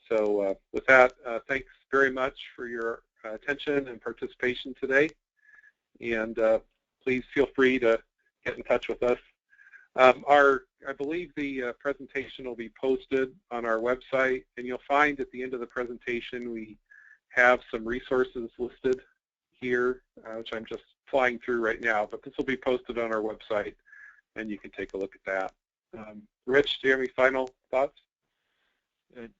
So with that, thanks very much for your attention and participation today, and please feel free to get in touch with us. I believe the presentation will be posted on our website, and you'll find at the end of the presentation we have some resources listed here, which I'm just flying through right now, but this will be posted on our website, and you can take a look at that. Rich, do you have any final thoughts?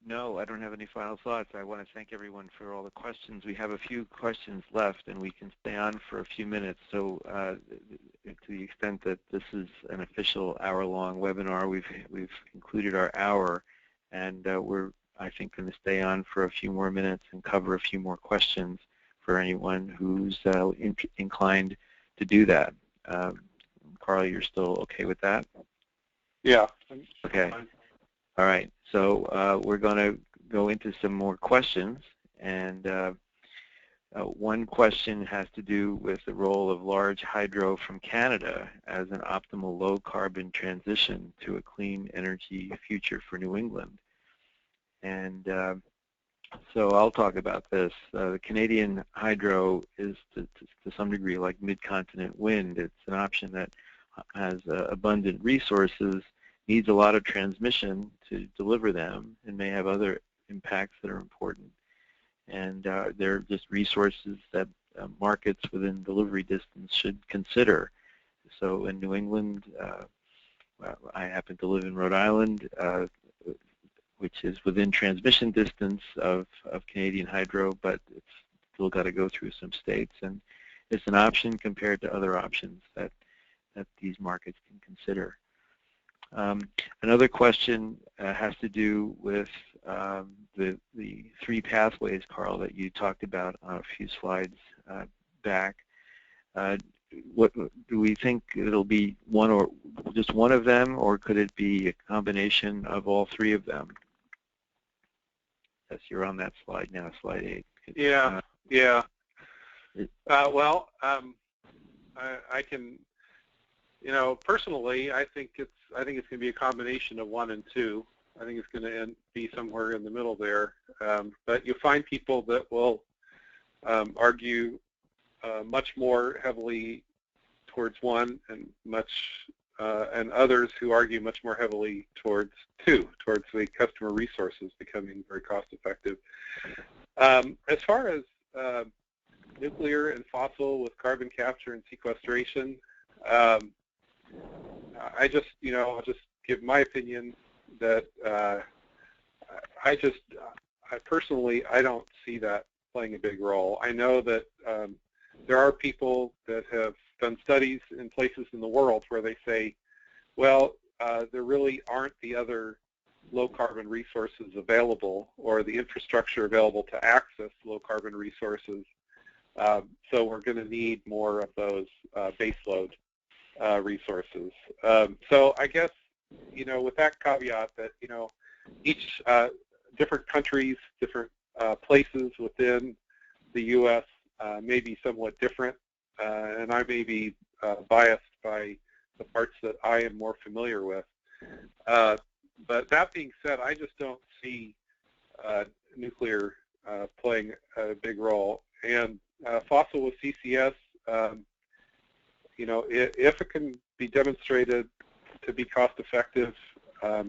No, I don't have any final thoughts. I want to thank everyone for all the questions. We have a few questions left, and we can stay on for a few minutes. So to the extent that this is an official hour-long webinar, we've included our hour, and we're, I think, going to stay on for a few more minutes and cover a few more questions for anyone who's inclined to do that. Carl, you're still okay with that? Yeah. Okay. All right. So we're going to go into some more questions, and one question has to do with the role of large hydro from Canada as an optimal low-carbon transition to a clean energy future for New England. And so I'll talk about this. The Canadian hydro is, to some degree, like mid-continent wind. It's an option that has abundant resources, needs a lot of transmission to deliver them, and may have other impacts that are important. And they're just resources that markets within delivery distance should consider. So in New England, I happen to live in Rhode Island, which is within transmission distance of Canadian hydro, but it's still got to go through some states. And it's an option compared to other options that these markets can consider. Another question has to do with the 3 pathways, Carl, that you talked about on a few slides back. What do we think it'll be, one or just one of them, or could it be a combination of all 3 of them? Yes, you're on that slide now, slide 8. Yeah, yeah. Well, I can, personally, I think it's going to be a combination of 1 and 2. I think it's going to be somewhere in the middle there. But you'll find people that will argue much more heavily towards 1, and others who argue much more heavily towards 2, towards the customer resources becoming very cost-effective. As far as nuclear and fossil with carbon capture and sequestration, I'll just give my opinion that I personally don't see that playing a big role. I know that there are people that have done studies in places in the world where they say well, there really aren't the other low-carbon resources available or the infrastructure available to access low-carbon resources. So we're going to need more of those baseload resources. So I guess, with that caveat that, each different countries, different places within the U.S. May be somewhat different, and I may be biased by the parts that I am more familiar with. But that being said, I just don't see nuclear playing a big role. And fossil with CCS, if it can be demonstrated to be cost effective, yeah,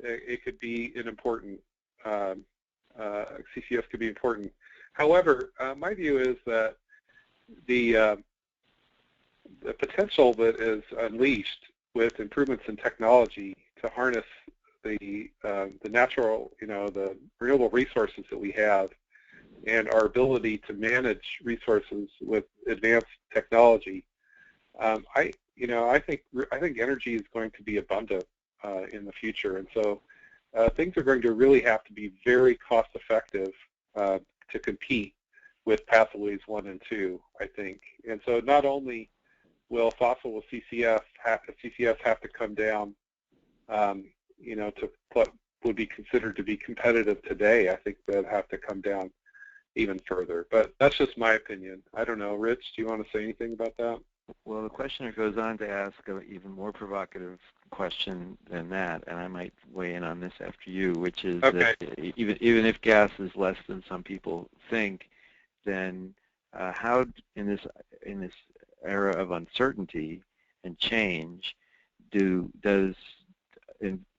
it could be an important, CCS could be important. However, my view is that the potential that is unleashed with improvements in technology to harness the natural, the renewable resources that we have, and our ability to manage resources with advanced technology, I think energy is going to be abundant in the future, and so things are going to really have to be very cost effective to compete with pathways 1 and 2, I think. And so not only will fossil with CCS have to come down, to what would be considered to be competitive today, I think they'll have to come down even further. But that's just my opinion. I don't know. Rich, do you want to say anything about that? Well, the questioner goes on to ask an even more provocative question than that, and I might weigh in on this after you, which is okay. that even if gas is less than some people think, then how in this era of uncertainty and change do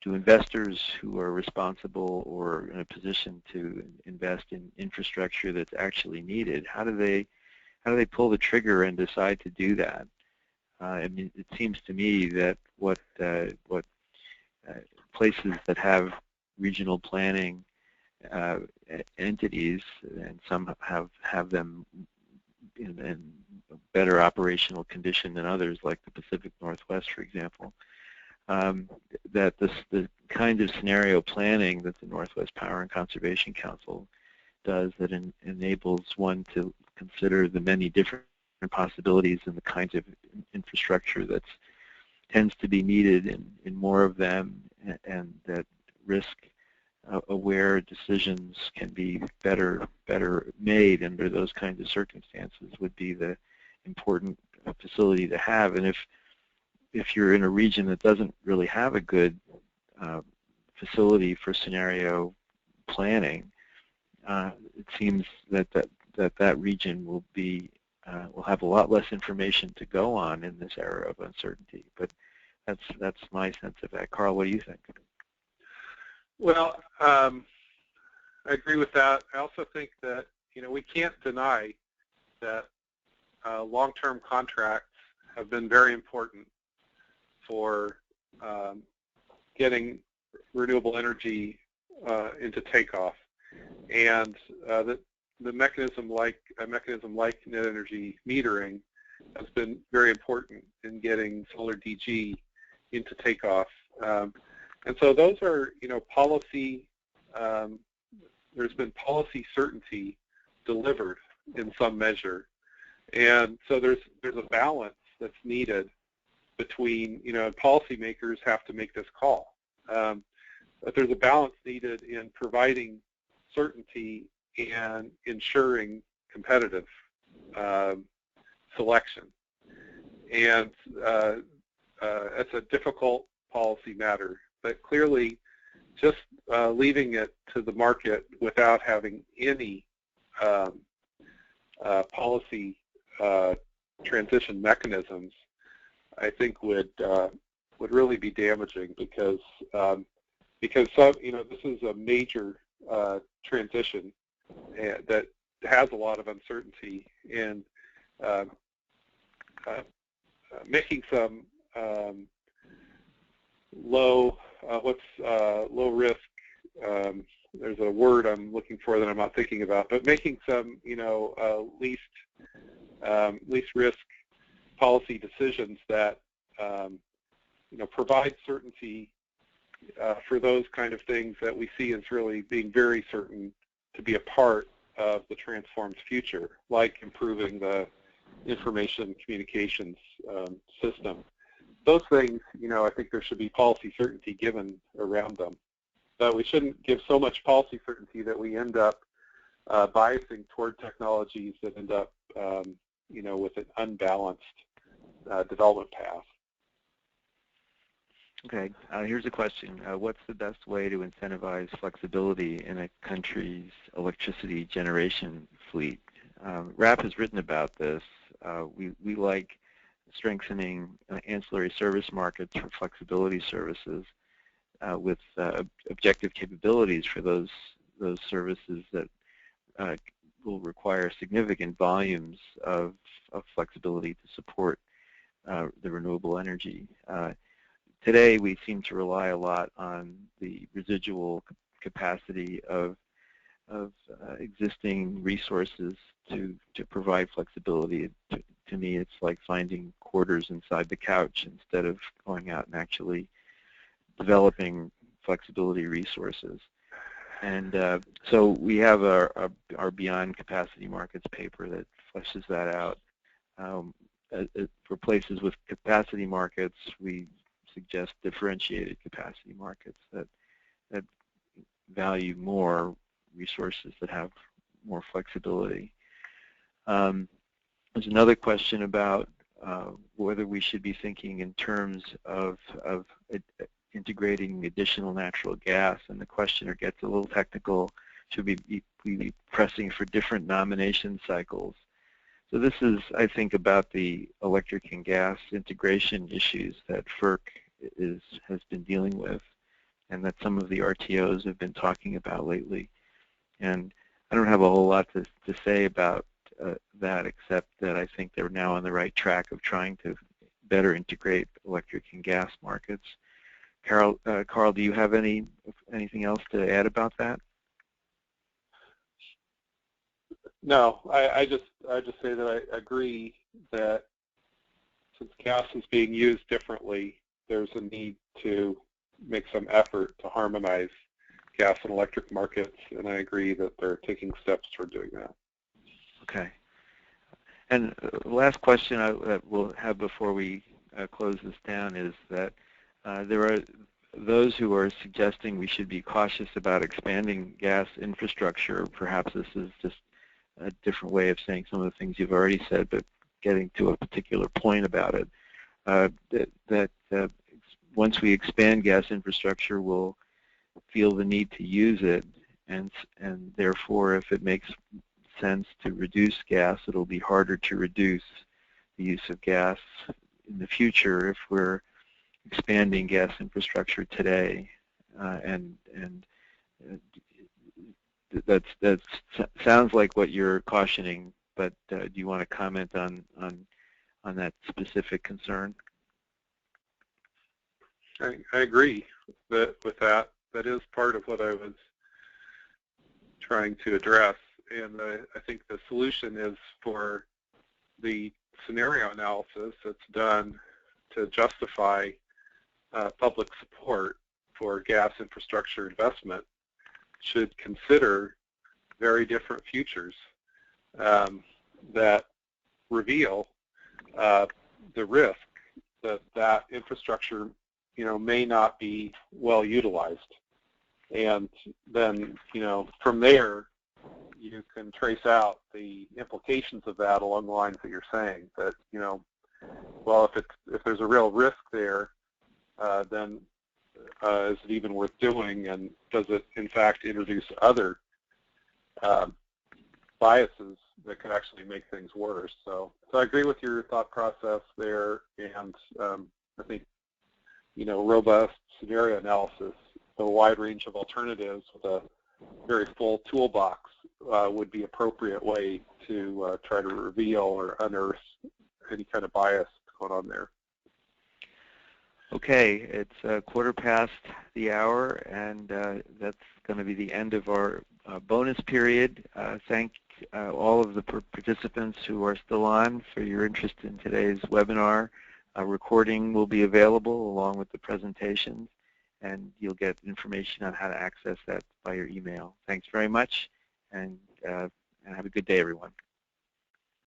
investors who are responsible or in a position to invest in infrastructure that's actually needed, how do they pull the trigger and decide to do that? I mean, it seems to me that what places that have regional planning entities, and some have them in better operational condition than others, like the Pacific Northwest, for example, that the kind of scenario planning that the Northwest Power and Conservation Council does that enables one to consider the many different possibilities and the kinds of infrastructure that tends to be needed in more of them, and that risk-aware decisions can be better made under those kinds of circumstances would be the important facility to have. And if you're in a region that doesn't really have a good facility for scenario planning, it seems that region will have a lot less information to go on in this era of uncertainty. But that's my sense of that. Carl, what do you think? Well, I agree with that. I also think that we can't deny that long-term contracts have been very important for getting renewable energy into takeoff, and the mechanism like net energy metering has been very important in getting solar DG into takeoff. And so those are, policy. There's been policy certainty delivered in some measure, and so there's a balance that's needed between, policymakers have to make this call, but there's a balance needed in providing certainty and ensuring competitive selection. And it's a difficult policy matter, but clearly just leaving it to the market without having any policy transition mechanisms, I think would really be damaging, because some, this is a major transition that has a lot of uncertainty, and making some low risk. There's a word I'm looking for that I'm not thinking about, but making some least risk policy decisions that provide certainty for those kind of things that we see as really being very certain to be a part of the transformed future, like improving the information communications system. Those things, I think there should be policy certainty given around them. But we shouldn't give so much policy certainty that we end up biasing toward technologies that end up, with an unbalanced development path. Okay, here's a question. What's the best way to incentivize flexibility in a country's electricity generation fleet? RAP has written about this. We like strengthening ancillary service markets for flexibility services with objective capabilities for those services that will require significant volumes of flexibility to support the renewable energy. Today, we seem to rely a lot on the residual capacity of existing resources to provide flexibility. To me, it's like finding quarters inside the couch instead of going out and actually developing flexibility resources. And so we have our Beyond Capacity Markets paper that fleshes that out. For places with capacity markets, we suggest differentiated capacity markets that value more resources that have more flexibility. There's another question about whether we should be thinking in terms of integrating additional natural gas, and the questioner gets a little technical. Should we be pressing for different nomination cycles? So this is, I think, about the electric and gas integration issues that FERC has been dealing with, and that some of the RTOs have been talking about lately. And I don't have a whole lot to say about that, except that I think they're now on the right track of trying to better integrate electric and gas markets. Carl, do you have anything else to add about that? No, I just say that I agree that since gas is being used differently, there's a need to make some effort to harmonize gas and electric markets, and I agree that they're taking steps toward doing that. Okay. And the last question that we'll have before we close this down is that there are those who are suggesting we should be cautious about expanding gas infrastructure. Perhaps this is just a different way of saying some of the things you've already said, but getting to a particular point about it. That once we expand gas infrastructure, we'll feel the need to use it, and therefore, if it makes sense to reduce gas, it'll be harder to reduce the use of gas in the future if we're expanding gas infrastructure today. And that sounds like what you're cautioning, but do you want to comment on that specific concern? I agree with that. That is part of what I was trying to address, and I think the solution is for the scenario analysis that's done to justify public support for gas infrastructure investment should consider very different futures that reveal the risk that infrastructure may not be well utilized. And then, from there, you can trace out the implications of that along the lines that you're saying. That, well, if there's a real risk there, then is it even worth doing? And does it, in fact, introduce other biases that could actually make things worse? So I agree with your thought process there, and I think, robust scenario analysis, a wide range of alternatives with a very full toolbox would be an appropriate way to try to reveal or unearth any kind of bias going on there. Okay, it's 1/4 the hour, and that's going to be the end of our bonus period. Thank all of the participants who are still on for your interest in today's webinar. A recording will be available along with the presentations, and you'll get information on how to access that by your email. Thanks very much, and have a good day, everyone.